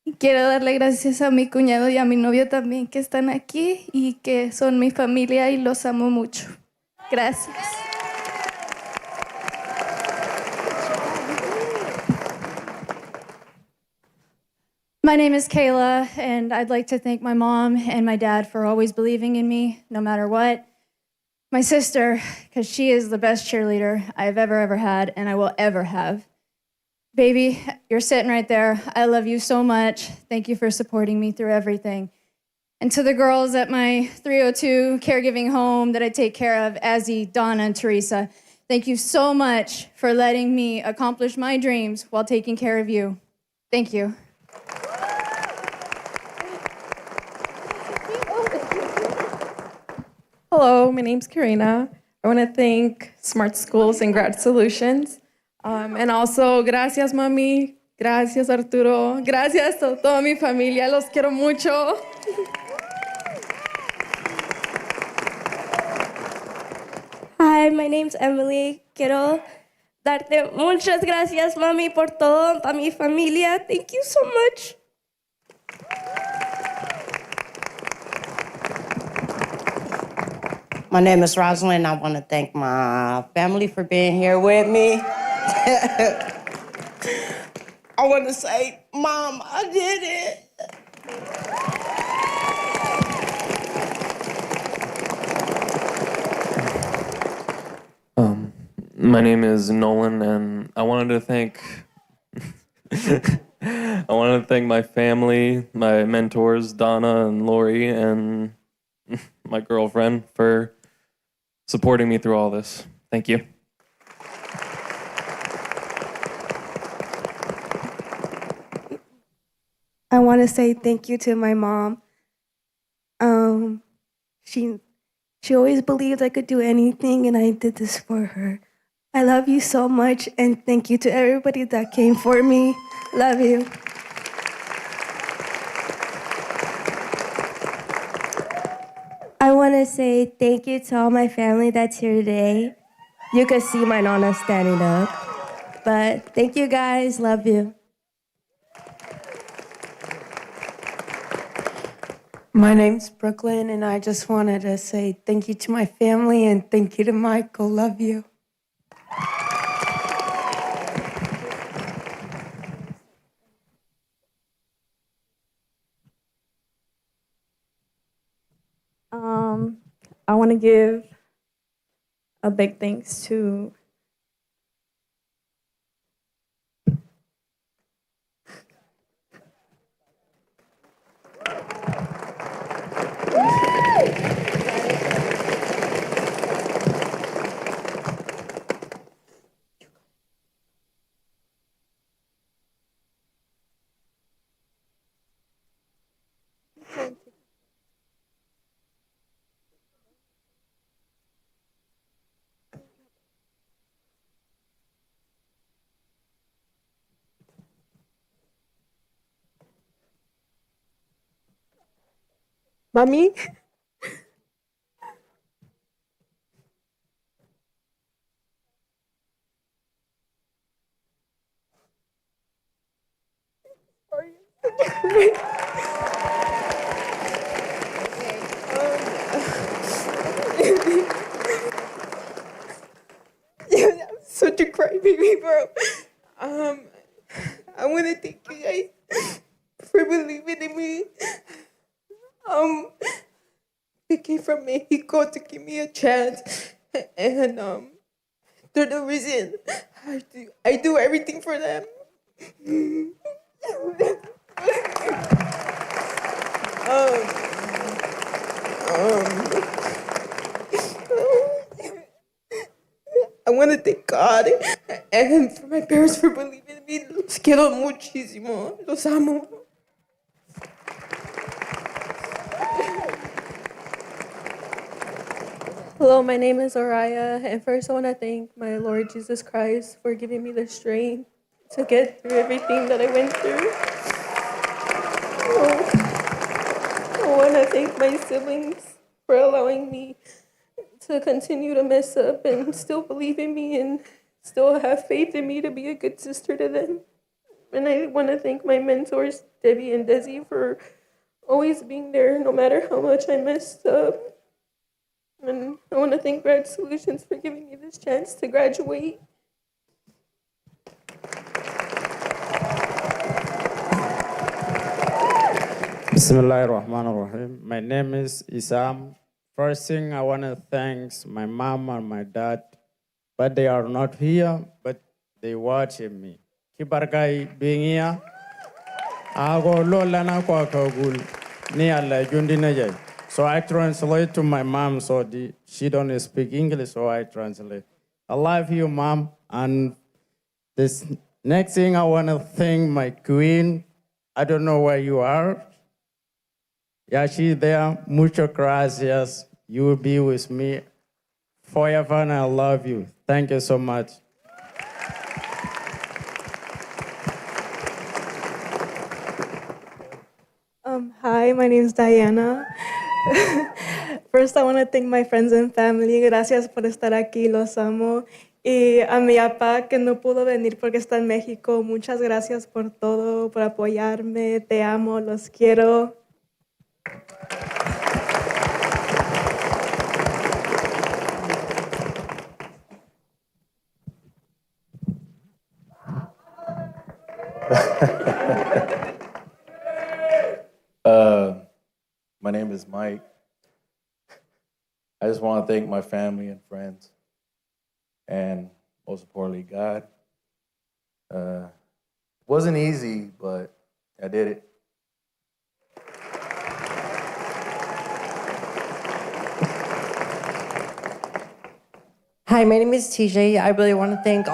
Y quiero darle gracias a mi cuñado y a mi novio también que están aquí y que son mi familia y los amo mucho. Gracias. My name is Kayla, and I'd like to thank my mom and my dad for always believing in me, no matter what. My sister, because she is the best cheerleader I've ever had, and I will ever have. Baby, you're sitting right there. I love you so much. Thank you for supporting me through everything. And to the girls at my 302 caregiving home that I take care of, Azzy, Donna, and Teresa, thank you so much for letting me accomplish my dreams while taking care of you. Thank you. Hello, my name's Karina. I want to thank Smart Schools and Grad Solutions. And also, gracias, mami. Gracias, Arturo. Gracias a toda mi familia. Los quiero mucho. Hi, my name's Emily. Quiero darte muchas gracias, mami, por todo, para mi familia. Thank you so much. My name is Rosalind. I want to thank my family for being here with me. I want to say, Mom, I did it. My name is Nolan, and I wanted to thank my family, my mentors, Donna and Lori, and my girlfriend for supporting me through all this. Thank you. I want to say thank you to my mom. She always believed I could do anything, and I did this for her. I love you so much, and thank you to everybody that came for me. Love you. I want to say thank you to all my family that's here today. You can see my Nana standing up. But thank you guys. Love you. My name's Brooklyn, and I just wanted to say thank you to my family and thank you to Michael. Love you. I want to give a big thanks to Mami. I'm such a crybaby, bro. I want to thank you guys for believing in me. They came from Mexico to give me a chance, and they're the reason I do everything for them. I want to thank God and for my parents for believing in me. Los quiero muchísimo. Los amo. Hello, my name is Araya, and first I want to thank my Lord Jesus Christ for giving me the strength to get through everything that I went through. I want to thank my siblings for allowing me to continue to mess up and still believe in me and still have faith in me to be a good sister to them. And I want to thank my mentors, Debbie and Desi, for always being there no matter how much I messed up. And I want to thank Grad Solutions for giving me this chance to graduate. Bismillahirrahmanirrahim. My name is Isam. First thing I want to thank my mom and my dad, but they are not here, but they watching me. Kibarkai being here, ago lolana kwa kagul ni alla jundi najay. So I translate to my mom, so she don't speak English, so I translate. I love you, mom. And this next thing I want to thank my queen. I don't know where you are. Yeah, she's there. Muchas gracias. You will be with me forever, and I love you. Thank you so much. Hi, my name is Diana. First, I want to thank my friends and family. Gracias por estar aquí, los amo. Y a mi papá que no pudo venir porque está en México, muchas gracias por todo, por apoyarme. Te amo, los quiero. My name is Mike. I just want to thank my family and friends, and most importantly, God. Wasn't easy, but I did it. Hi, my name is TJ. I really want to thank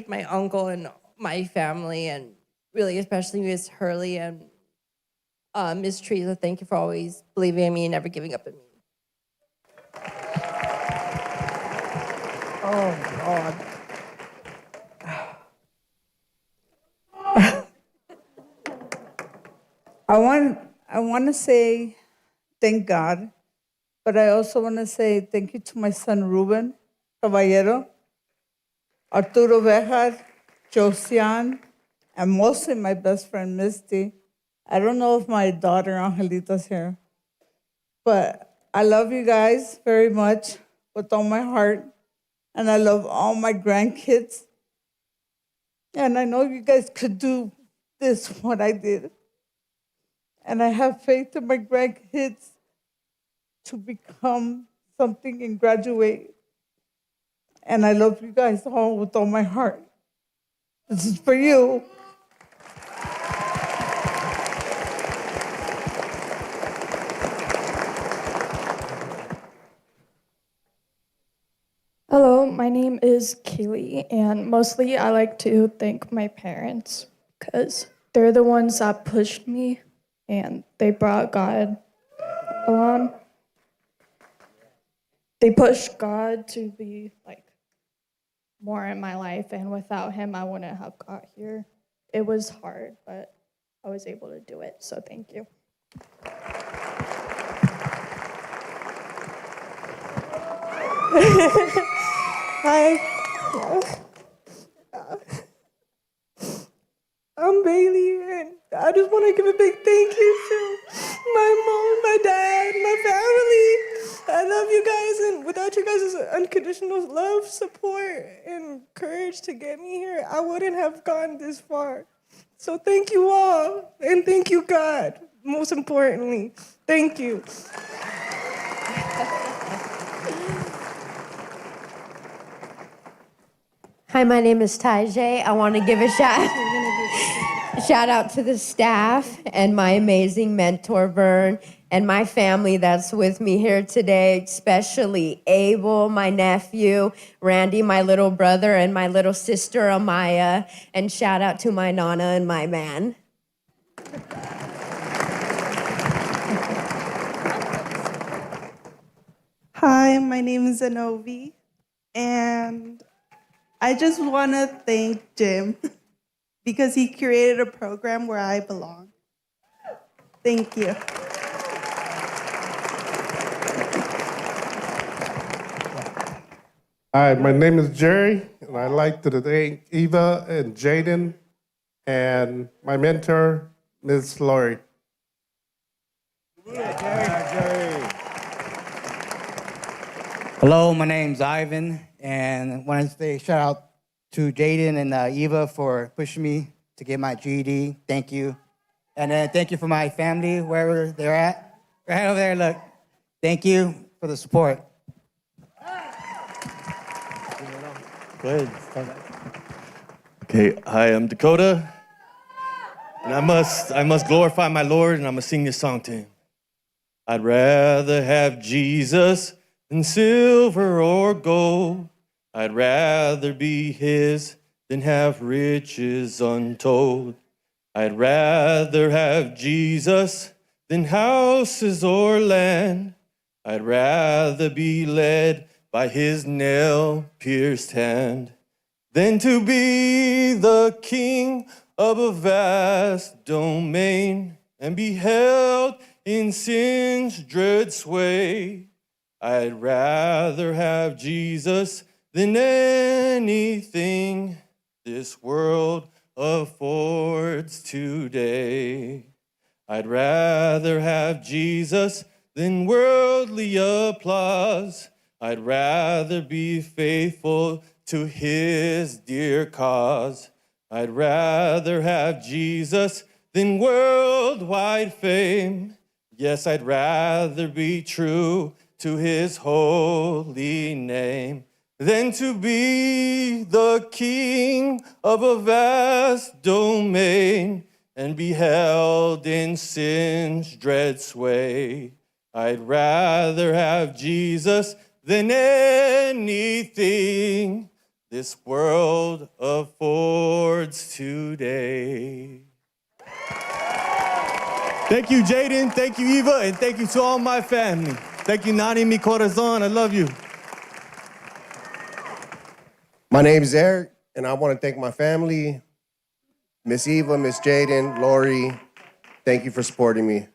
my uncle and my family, and really especially Miss Hurley and Miss Teresa. Thank you for always believing in me and never giving up on me. Oh God. I want to say thank God, but I also want to say thank you to my son Ruben Caballero, Arturo Bejar, Josian, and mostly my best friend Misty. I don't know if my daughter Angelita's here, but I love you guys very much with all my heart, and I love all my grandkids. And I know you guys could do this, what I did. And I have faith in my grandkids to become something and graduate. And I love you guys all with all my heart. This is for you. Hello, my name is Kaylee, and mostly I like to thank my parents because they're the ones that pushed me and they brought God along. They pushed God to be like more in my life, and without him, I wouldn't have got here. It was hard, but I was able to do it, so thank you. Hi. I'm Bailey, and I just want to give a big thank you to my mom, my dad, my family. I love you guys, and without you guys' unconditional love, support, and courage to get me here, I wouldn't have gone this far. So thank you all, and thank you, God, most importantly. Thank you. Hi, my name is Tajay. I want to give a shout out to the staff and my amazing mentor, Vern, and my family that's with me here today, especially Abel, my nephew, Randy, my little brother, and my little sister, Amaya, and shout out to my Nana and my man. Hi, my name is Zenovi, and I just want to thank Jim because he created a program where I belong. Thank you. Hi, my name is Jerry, and I'd like to thank Eva and Jaden and my mentor, Ms. Lori. Hello, my name's Ivan, and I want to say shout out to Jaden and Eva for pushing me to get my GED. Thank you. And then thank you for my family, wherever they're at. Right over there, look. Thank you for the support. Good. Okay, hi, I'm Dakota, and I must glorify my Lord, and I'm gonna sing this song to him. I'd rather have Jesus than silver or gold. I'd rather be his than have riches untold. I'd rather have Jesus than houses or land. I'd rather be led by his nail-pierced hand than to be the king of a vast domain and be held in sin's dread sway. I'd rather have Jesus than anything this world affords today. I'd rather have Jesus than worldly applause. I'd rather be faithful to his dear cause. I'd rather have Jesus than worldwide fame. Yes, I'd rather be true to his holy name than to be the king of a vast domain and be held in sin's dread sway. I'd rather have Jesus than anything this world affords today. Thank you, Jaden. Thank you, Eva. And thank you to all my family. Thank you, Nani, mi corazón. I love you. My name is Eric, and I want to thank my family, Miss Eva, Miss Jaden, Lori. Thank you for supporting me.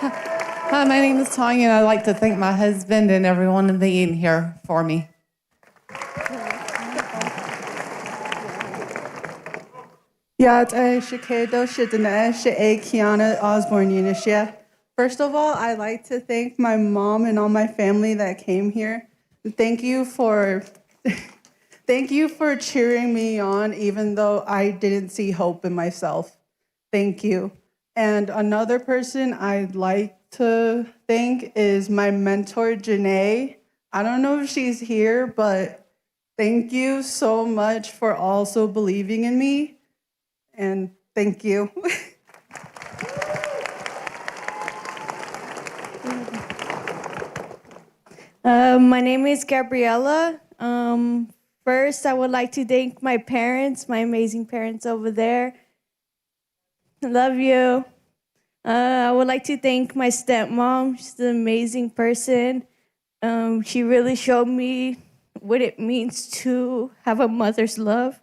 Hi, my name is Tanya, and I'd like to thank my husband and everyone in the inn here for me. First of all, I'd like to thank my mom and all my family that came here. Thank you for cheering me on, even though I didn't see hope in myself. Thank you. And another person I'd like to thank is my mentor, Janae. I don't know if she's here, but thank you so much for also believing in me. And thank you. My name is Gabriella. First, I would like to thank my parents, my amazing parents over there. I love you. I would like to thank my stepmom. She's an amazing person. She really showed me what it means to have a mother's love.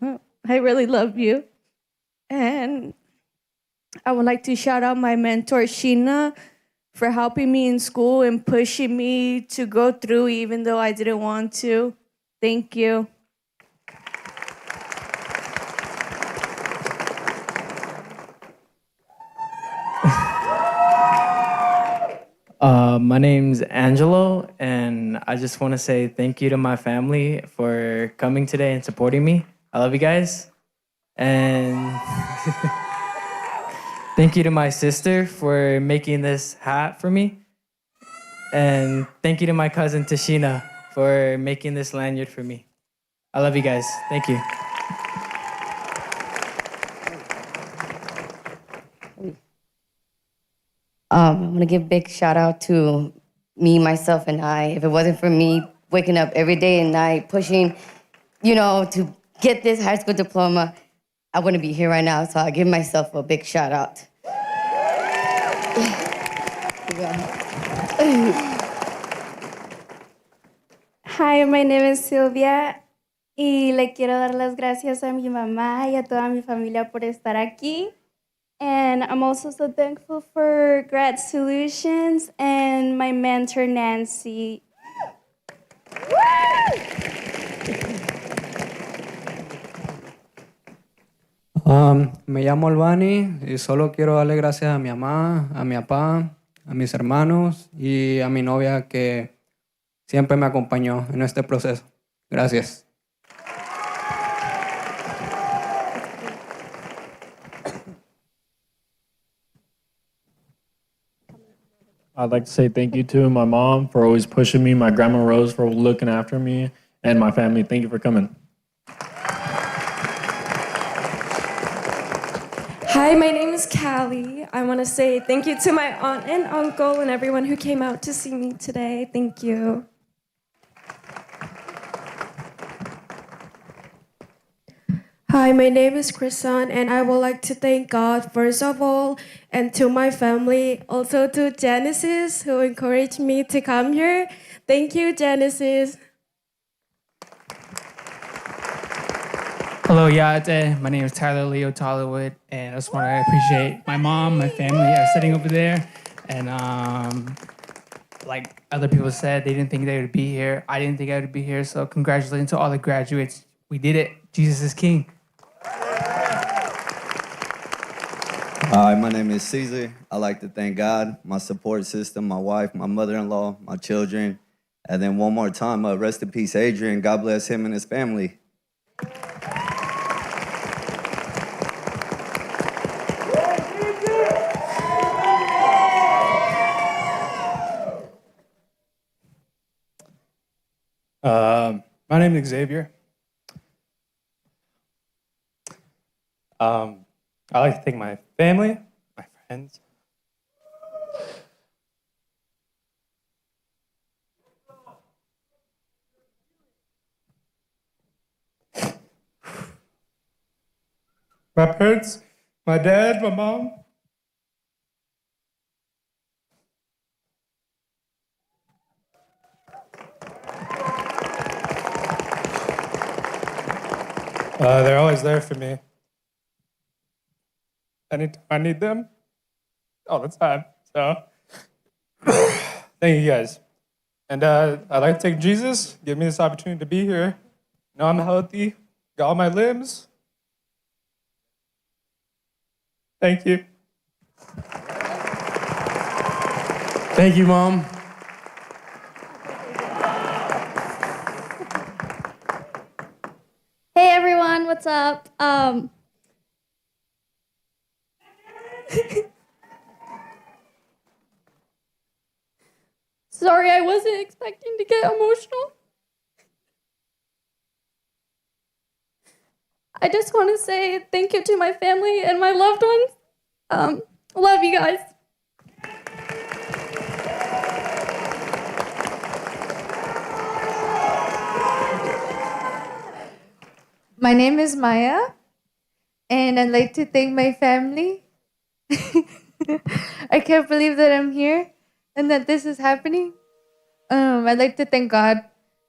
I really love you. And I would like to shout out my mentor, Sheena, for helping me in school and pushing me to go through even though I didn't want to. Thank you. My name's Angelo, and I just want to say thank you to my family for coming today and supporting me. I love you guys. And thank you to my sister for making this hat for me. And thank you to my cousin Tashina for making this lanyard for me. I love you guys. Thank you. I want to give a big shout out to me, myself, and I. If it wasn't for me waking up every day and night, pushing, to get this high school diploma, I wouldn't be here right now. So I give myself a big shout out. Hi, my name is Sylvia y le quiero dar las gracias a mi mamá y a toda mi familia por estar aquí. And I'm also so thankful for Grad Solutions and my mentor, Nancy. Me llamo Albani y solo quiero darle gracias a mi mamá, a mi papá, a mis hermanos y a mi novia que siempre me acompañó en este proceso. Gracias. I'd like to say thank you to my mom for always pushing me, my grandma Rose for looking after me, and my family. Thank you for coming. Hi, my name is Callie. I want to say thank you to my aunt and uncle and everyone who came out to see me today. Thank you. Hi, my name is Krisan, and I would like to thank God first of all, and to my family, also to Genesis, who encouraged me to come here. Thank you, Genesis. Hello, Yate. My name is Tyler Leo Tollywood, and I just want to appreciate my mom, my family are sitting over there, And like other people said, they didn't think they would be here. I didn't think I would be here. So congratulations to all the graduates. We did it. Jesus is King. Hi, my name is Caesar. I'd like to thank God, my support system, my wife, my mother-in-law, my children, and then one more time, rest in peace, Adrian. God bless him and his family. My name is Xavier. I like to thank my family, my friends. My parents, my dad, my mom. They're always there for me. Anytime I need them, all the time. So, thank you guys. And I'd like to thank Jesus, give me this opportunity to be here. Now I'm healthy, got all my limbs. Thank you. Thank you, Mom. Hey everyone, what's up? Sorry, I wasn't expecting to get emotional. I just want to say thank you to my family and my loved ones. Love you guys. My name is Maya, and I'd like to thank my family. I can't believe that I'm here and that this is happening. I'd like to thank God,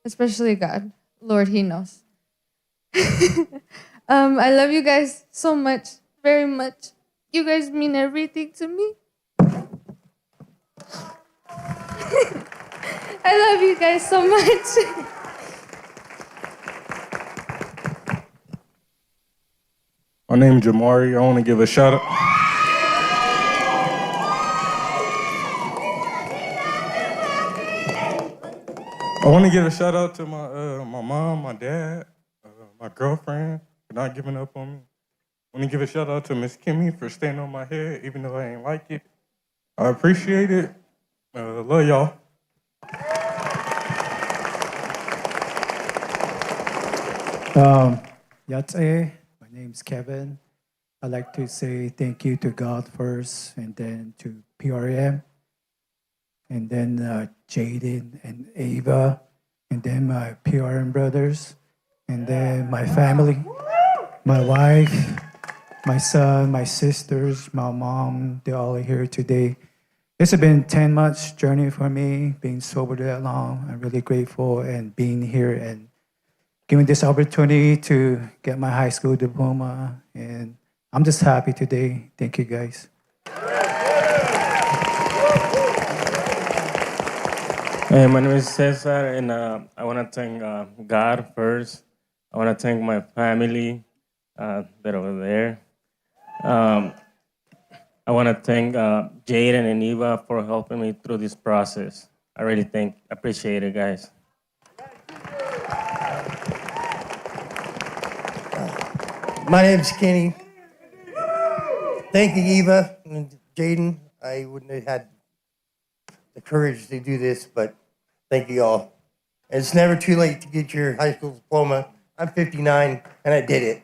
especially God. Lord, He knows. I love you guys so much, very much. You guys mean everything to me. I love you guys so much. My name is Jamari. I want to give a shout out. I want to give a shout out to my mom, my dad, my girlfriend for not giving up on me. I want to give a shout out to Miss Kimmy for staying on my head, even though I ain't like it. I appreciate it. Love y'all. Yatse, my name's Kevin. I'd like to say thank you to God first, and then to PRM, and then Jaden and Ava, and then my PRM brothers, and then my family, my wife, my son, my sisters, my mom. They're all here today. It's been 10 months journey for me, being sober that long. I'm really grateful and being here and giving this opportunity to get my high school diploma. And I'm just happy today. Thank you, guys. Hey, my name is Cesar, and I want to thank God first. I want to thank my family that are over there. I want to thank Jaden and Eva for helping me through this process. I really appreciate it, guys. My name's Kenny. Thank you, Eva and Jaden. I wouldn't have had the courage to do this, but thank you all. And it's never too late to get your high school diploma. I'm 59, and I did it.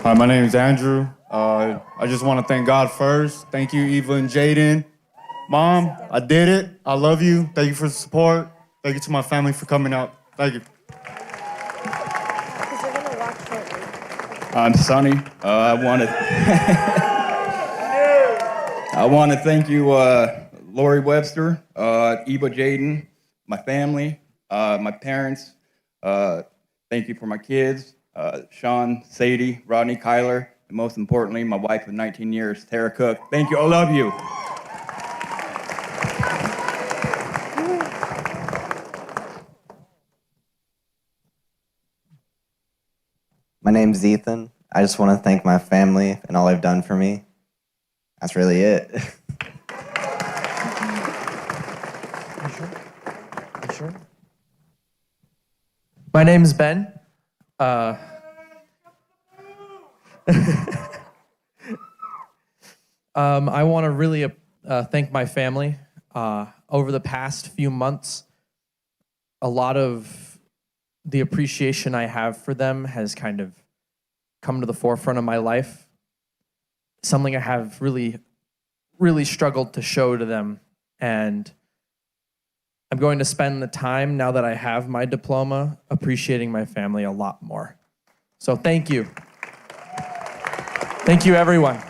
Hi, my name is Andrew. I just want to thank God first. Thank you, Eva and Jaden. Mom, I did it. I love you. Thank you for the support. Thank you to my family for coming out. Thank you. I'm Sonny. I want to thank you, Lori Webster, Eva Jaden, my family, my parents. Thank you for my kids. Sean, Sadie, Rodney, Kyler, and most importantly, my wife of 19 years, Tara Cook. Thank you. I love you. My name's Ethan. I just want to thank my family and all they've done for me. That's really it. My name's Ben. I want to really thank my family. Over the past few months, a lot of the appreciation I have for them has kind of come to the forefront of my life. Something I have really, really struggled to show to them. And I'm going to spend the time, now that I have my diploma, appreciating my family a lot more. So thank you. Thank you, everyone.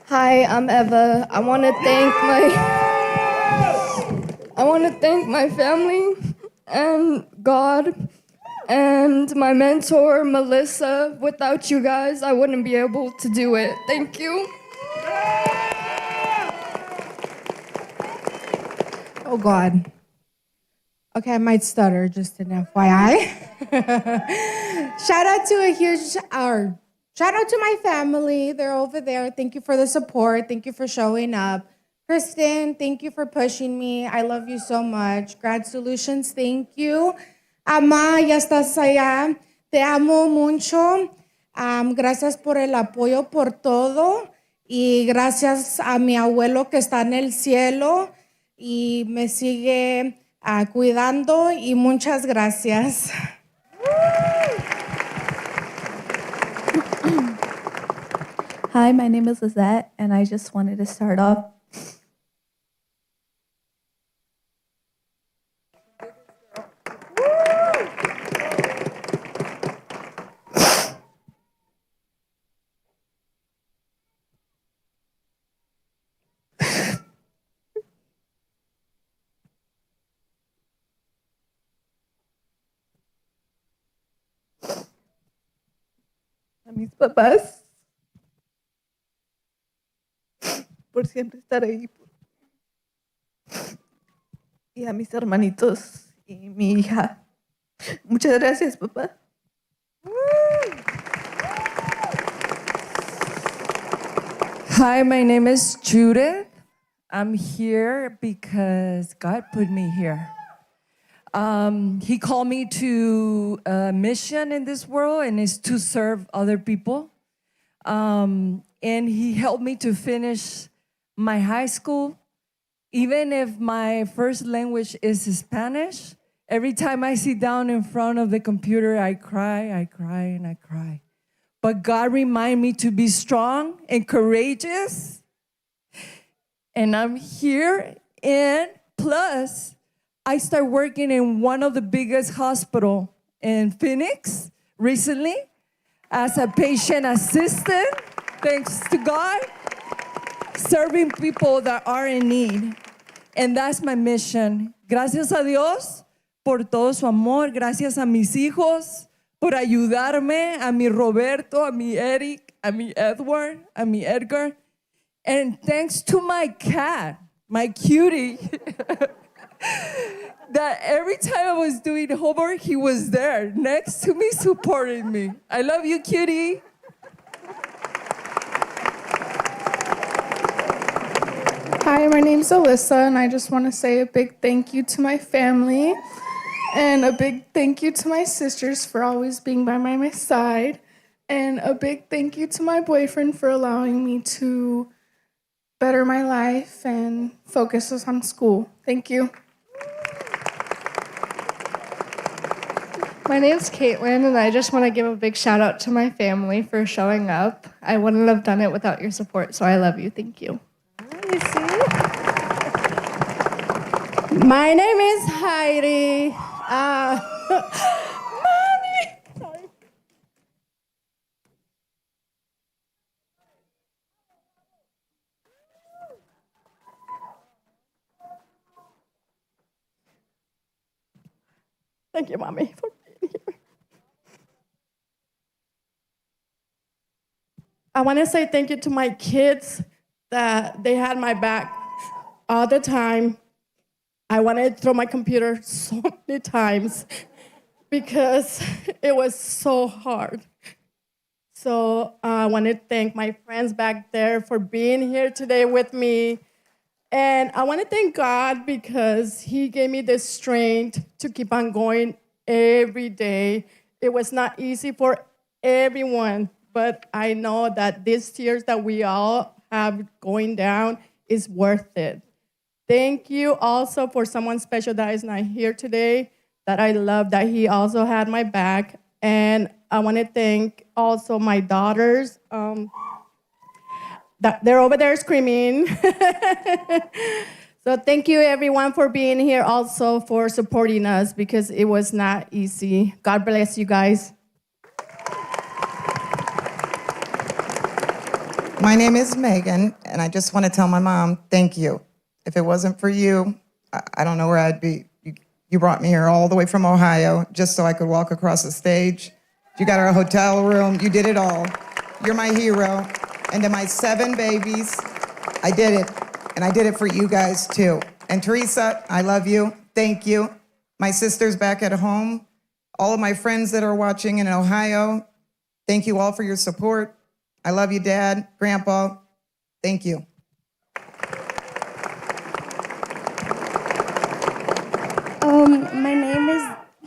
Hi, I'm Eva. I want to thank my family and God and my mentor, Melissa. Without you guys, I wouldn't be able to do it. Thank you. Oh, God. Okay, I might stutter, just an FYI. Shout out to my family. They're over there. Thank you for the support. Thank you for showing up. Kristen, thank you for pushing me. I love you so much. Grad Solutions, thank you. Ama, ya estás allá. Te amo mucho. Gracias por el apoyo, por todo. Y gracias a mi abuelo que está en el cielo y me sigue cuidando. Y muchas gracias. Hi, my name is Lizette, and I just wanted to start off. A mis papás por siempre estar ahí. Y a mis hermanitos y mi hija. Muchas gracias, papá. Hi, my name is Judith. I'm here because God put me here. He called me to a mission in this world, and it's to serve other people. And he helped me to finish my high school. Even if my first language is Spanish, every time I sit down in front of the computer, I cry, and I cry. But God reminded me to be strong and courageous. And I'm here, and plus, I started working in one of the biggest hospitals in Phoenix recently as a patient assistant, thanks to God, serving people that are in need. And that's my mission. Gracias a Dios por todo su amor. Gracias a mis hijos por ayudarme, a mi Roberto, a mi Eric, a mi Edward, a mi Edgar. And thanks to my cat, my cutie, that every time I was doing homework, he was there next to me, supporting me. I love you, cutie. Hi, my name's Alyssa, and I just want to say a big thank you to my family and a big thank you to my sisters for always being by my side, and a big thank you to my boyfriend for allowing me to better my life and focus on school. Thank you. My name's Caitlin, and I just want to give a big shout out to my family for showing up. I wouldn't have done it without your support, so I love you. Thank you. My name is Heidi. Mommy! Sorry. Thank you, Mommy, for being here. I want to say thank you to my kids that they had my back all the time. I wanted to throw my computer so many times because it was so hard. So I want to thank my friends back there for being here today with me. And I want to thank God because He gave me the strength to keep on going every day. It was not easy for everyone, but I know that these tears that we all have going down is worth it. Thank you also for someone special that is not here today, that I love, that he also had my back. And I want to thank also my daughters. That they're over there screaming. So thank you everyone for being here, also for supporting us because it was not easy. God bless you guys. My name is Megan, and I just want to tell my mom, thank you. If it wasn't for you, I don't know where I'd be. You brought me here all the way from Ohio just so I could walk across the stage. You got our hotel room. You did it all. You're my hero. And to my 7 babies, I did it. And I did it for you guys too. And Teresa, I love you. Thank you. My sisters back at home, all of my friends that are watching in Ohio, thank you all for your support. I love you, Dad, Grandpa. Thank you.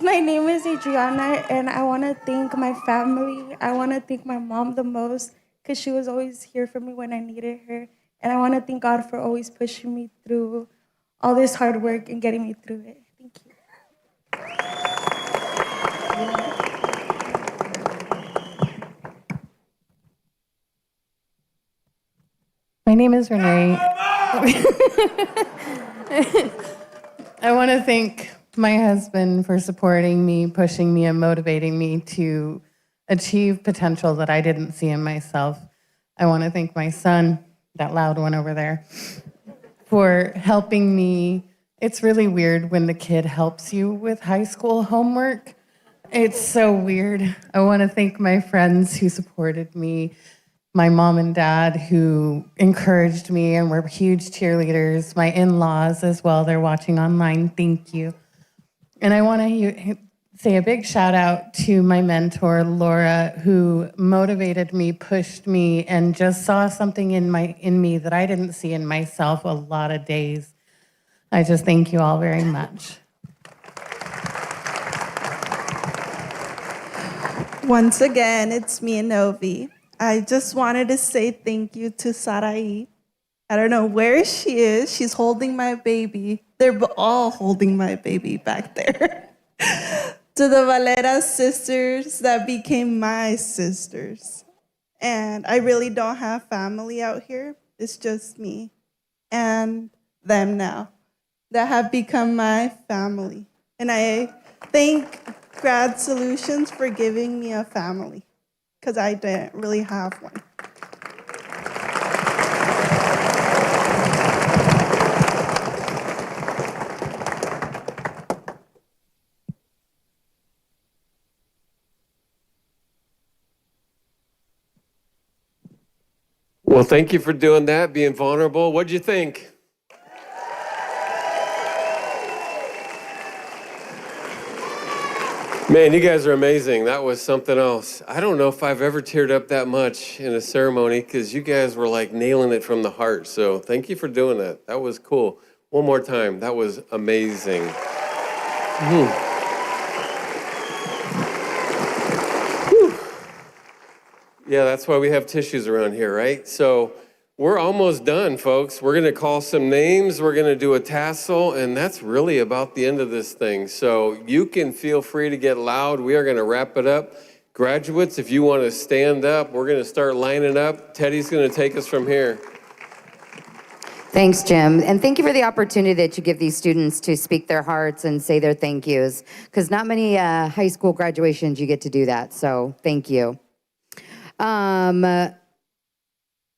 My name is Adriana, and I want to thank my family. I want to thank my mom the most because she was always here for me when I needed her. And I want to thank God for always pushing me through all this hard work and getting me through it. Thank you. My name is Renee. I want to thank my husband for supporting me, pushing me, and motivating me to achieve potential that I didn't see in myself. I want to thank my son, that loud one over there, for helping me. It's really weird when the kid helps you with high school homework. It's so weird. I want to thank my friends who supported me, my mom and dad who encouraged me and were huge cheerleaders, my in-laws as well. They're watching online. Thank you. And I want to say a big shout out to my mentor, Laura, who motivated me, pushed me, and just saw something in me that I didn't see in myself a lot of days. I just thank you all very much. Once again, it's me and Novi. I just wanted to say thank you to Sarai. I don't know where she is. She's holding my baby. They're all holding my baby back there. To the Valera sisters that became my sisters. And I really don't have family out here. It's just me and them now that have become my family. And I thank Grad Solutions for giving me a family because I didn't really have one. Well, thank you for doing that, being vulnerable. What'd you think? Man, you guys are amazing. That was something else. I don't know if I've ever teared up that much in a ceremony because you guys were like nailing it from the heart. So thank you for doing that. That was cool. One more time. That was amazing. Yeah, that's why we have tissues around here, right? So we're almost done, folks. We're going to call some names. We're going to do a tassel, and that's really about the end of this thing. So you can feel free to get loud. We are going to wrap it up. Graduates, if you want to stand up, we're going to start lining up. Teddy's going to take us from here. Thanks, Jim. And thank you for the opportunity that you give these students to speak their hearts and say their thank yous, because not many high school graduations you get to do that. So thank you.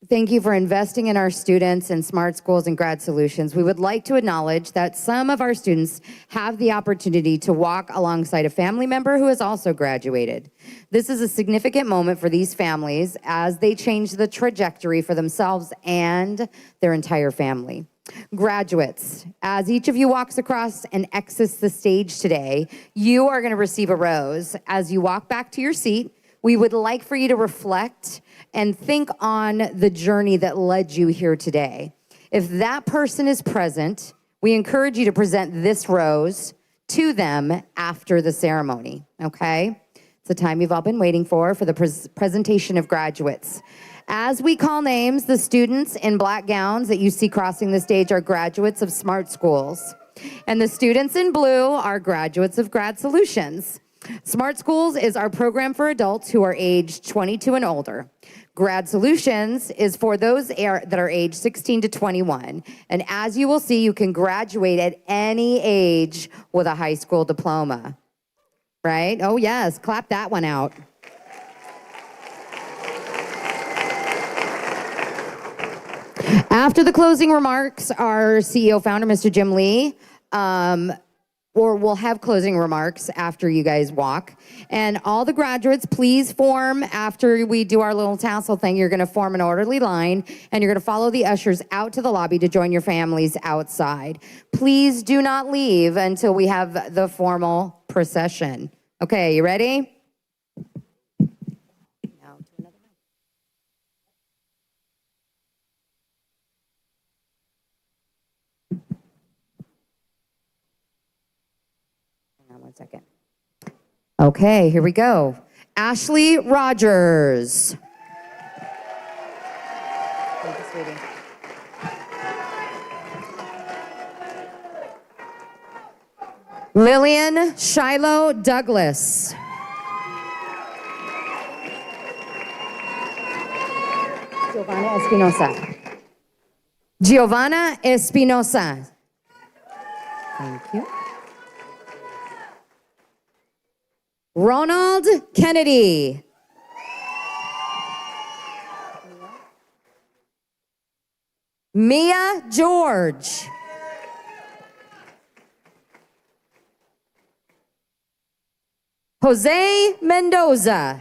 Thank you for investing in our students and smart schools and grad solutions. We would like to acknowledge that some of our students have the opportunity to walk alongside a family member who has also graduated. This is a significant moment for these families as they change the trajectory for themselves and their entire family. Graduates, as each of you walks across and exits the stage today, you are going to receive a rose. As you walk back to your seat, we would like for you to reflect and think on the journey that led you here today. If that person is present, we encourage you to present this rose to them after the ceremony, okay? It's the time you've all been waiting for the presentation of graduates. As we call names, the students in black gowns that you see crossing the stage are graduates of smart schools. And the students in blue are graduates of Grad Solutions. Smart Schools is our program for adults who are aged 22 and older. Grad Solutions is for those that are aged 16 to 21. And as you will see, you can graduate at any age with a high school diploma. Right? Oh, yes. Clap that one out. After the closing remarks, our CEO founder, Mr. Jim Lee, or we'll have closing remarks after you guys walk. And all the graduates, please form after we do our little tassel thing. You're going to form an orderly line, and you're going to follow the ushers out to the lobby to join your families outside. Please do not leave until we have the formal procession. Okay, you ready? One second. Okay, here we go. Ashley Rogers. Thank you, sweetie. Lillian Shiloh Douglas. Giovanna Espinosa. Giovanna Espinosa. Thank you. Ronald Kennedy. Mia George. Jose Mendoza.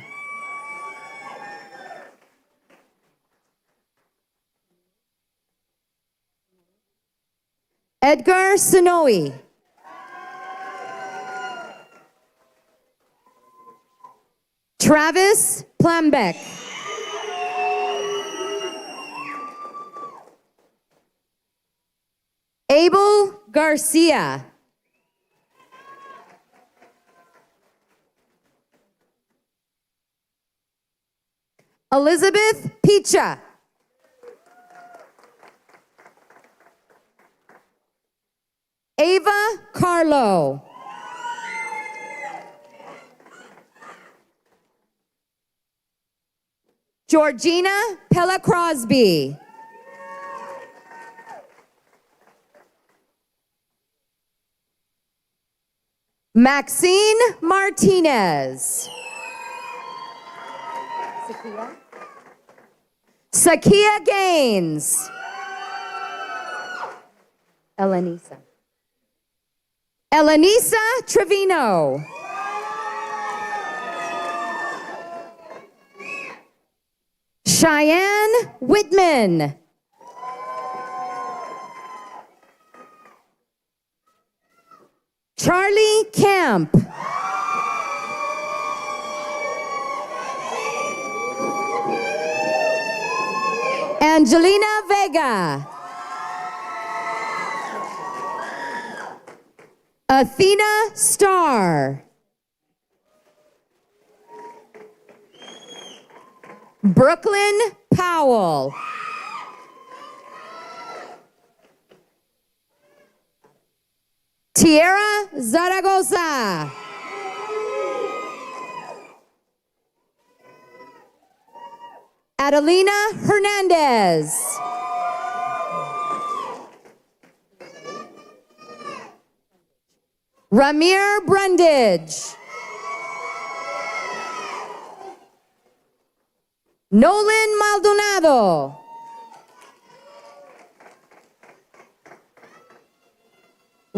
Edgar Sonoe. Travis Plambeck. Abel Garcia. Elizabeth Picha. Ava Carlo. Georgina Pella Crosby. Maxine Martinez. Sakia Gaines. Elenisa. Elenisa Trevino. Cheyenne Whitman. Charlie Camp. Angelina Vega. Athena Starr. Brooklyn Powell. Tierra Zaragoza. Adelina Hernandez. Ramir Brundage. Nolan Maldonado.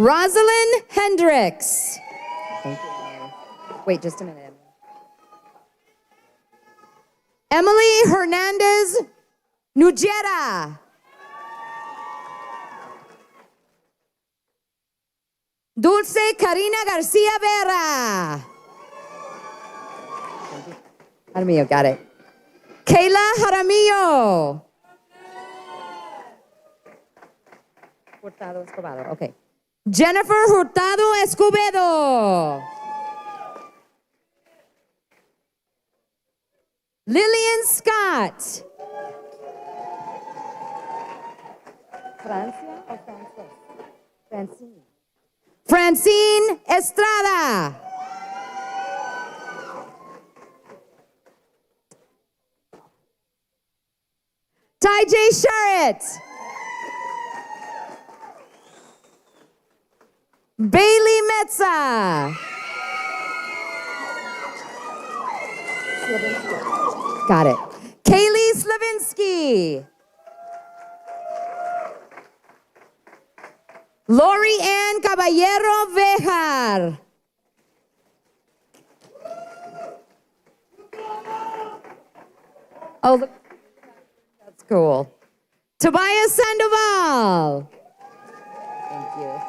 Rosalind Hendricks. Thank you. Wait just a minute. Emily Hernandez Nujera. Dulce Karina Garcia Vera. Jaramillo, got it. Kayla Jaramillo. Hurtado Escobedo, okay. Jennifer Hurtado Escobedo. Lillian Scott. Francia or Frances? Francine. Francine Estrada. Ty J. Sharrett. Bailey Metza. Got it. Kaylee Slavinsky. Lori Ann Caballero Vejar. Oh, look. That's cool. Tobias Sandoval. Thank you.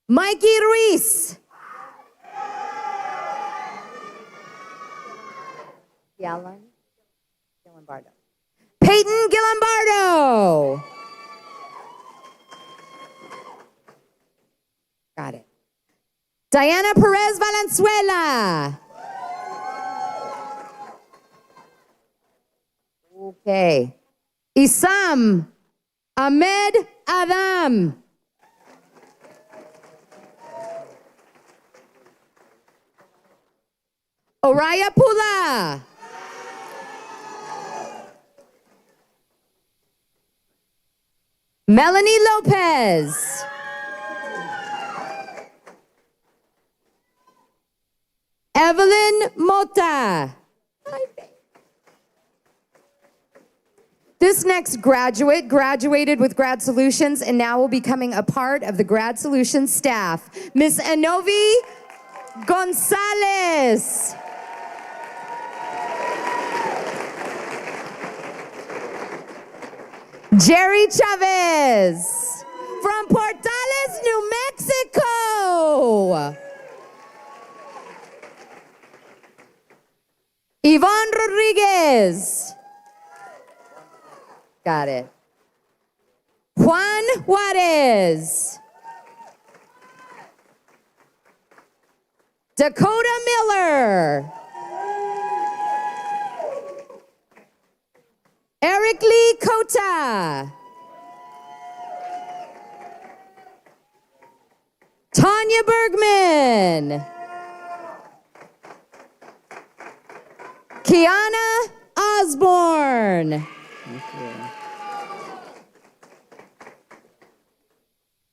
Mikey Ruiz. Gillenbardo. Peyton Gillenbardo. Got it. Diana Perez Valenzuela. Okay. Isam Ahmed Adam. Oraya Pula. Melanie Lopez. Evelyn Mota. This next graduate graduated with Grad Solutions and now will be becoming a part of the Grad Solutions staff. Miss Anovi Gonzalez. Jerry Chavez from Portales, New Mexico. Yvonne Rodriguez. Got it. Juan Juarez. Dakota Miller. Eric Lee Cota. Tanya Bergman. Kiana Osborne. Thank you.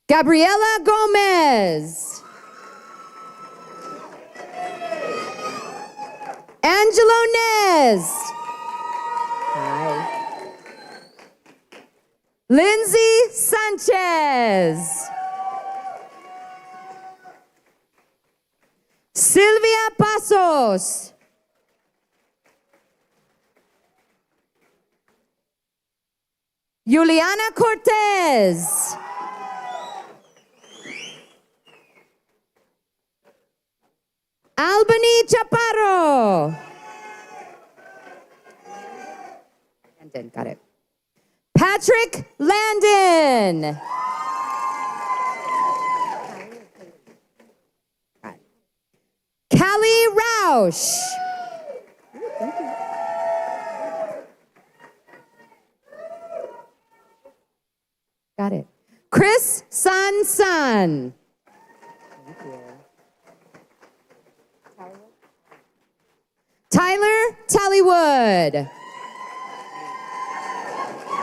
Gabriela Gomez. Angelo Nez. Hi. Lindsay Sanchez. Sylvia Pasos. Juliana Cortez. Albany Chaparro. Landon, got it. Patrick Landon. Callie Roush. Got it. Chris Sun Sun. Thank you. Tyler Tallywood.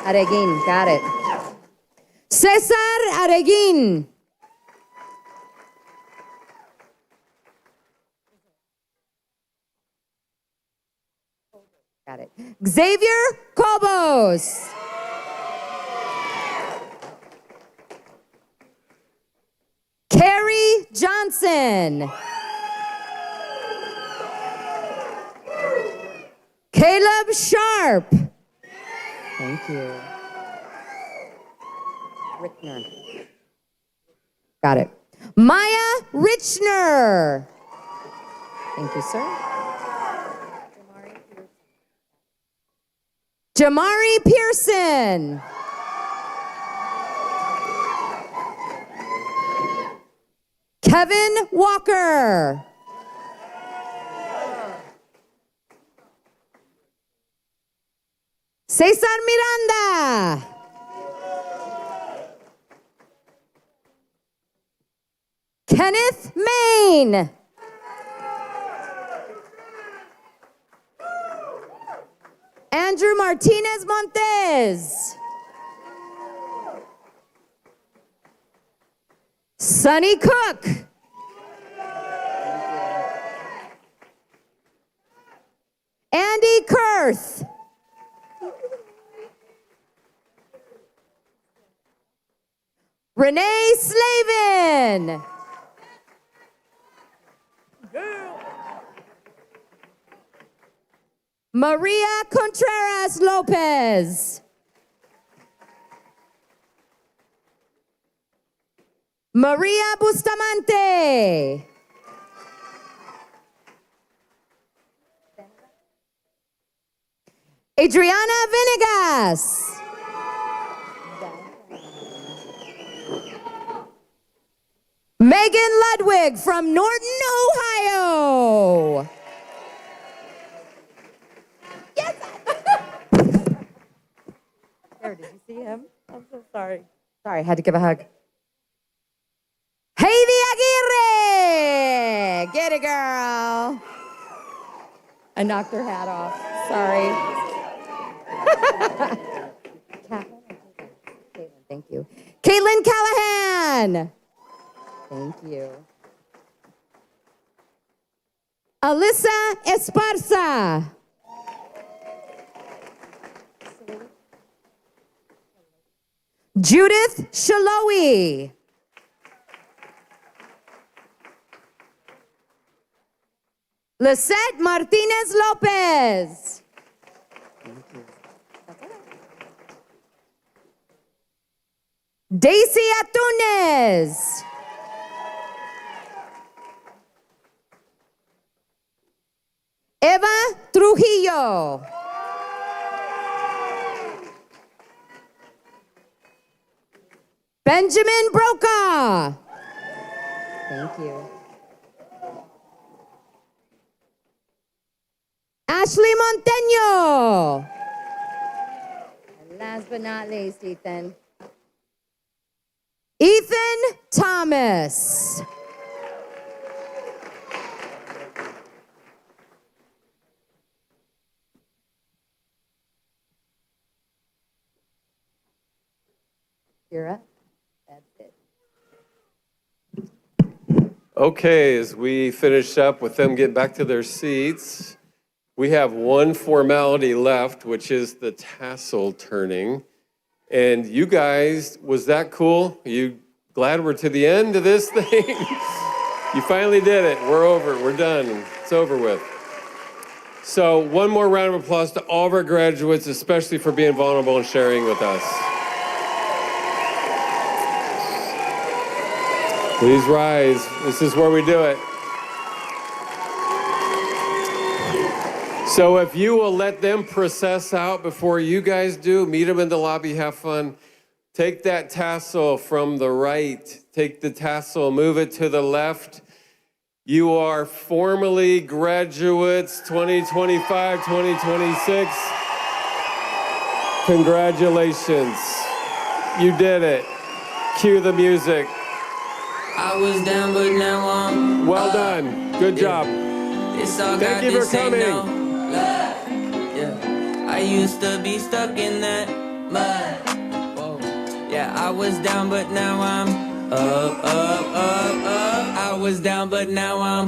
Areguin, got it. Cesar Areguin. Got it. Xavier Cobos. Tori Johnson. Caleb Sharp. Thank you. Rickner. Got it. Maya Richner. Thank you, sir. Jamari Pearson. Kevin Walker. Cesar Miranda. Kenneth Main. Andrew Martinez Montez. Sonny Cook. Andy Kurth. Renee Slavin. Maria Contreras Lopez. Maria Bustamante. Adriana Venegas. Megan Ludwig from Norton, Ohio. Yes. There, did you see him? I'm so sorry. Sorry, I had to give a hug. Heidi Aguirre. Get it, girl. I knocked her hat off. Sorry. Thank you. Caitlin Callahan. Thank you. Alyssa Esparza. Judith Shalowi. Lisette Martinez Lopez. Daisy Atunes. Eva Trujillo. Benjamin Brokaw. Thank you. Ashley Monteño. And last but not least, Ethan. Ethan Thomas. You're up. That's it. Okay, as we finish up with them getting back to their seats, we have one formality left, which is the tassel turning. And you guys, was that cool? Are you glad we're to the end of this thing? You finally did it. We're over. We're done. It's over with. So one more round of applause to all of our graduates, especially for being vulnerable and sharing with us. Please rise. This is where we do it. So if you will let them process out before you guys do, meet them in the lobby, have fun. Take that tassel from the right. Take the tassel, move it to the left. You are formally graduates 2025, 2026. Congratulations. You did it. Cue the music. I was down, but now I'm well done. Good job. Thank you for coming. Yeah, I used to be stuck in that mud. Whoa. Yeah, I was down, but now I'm up, up, up, up. I was down, but now I'm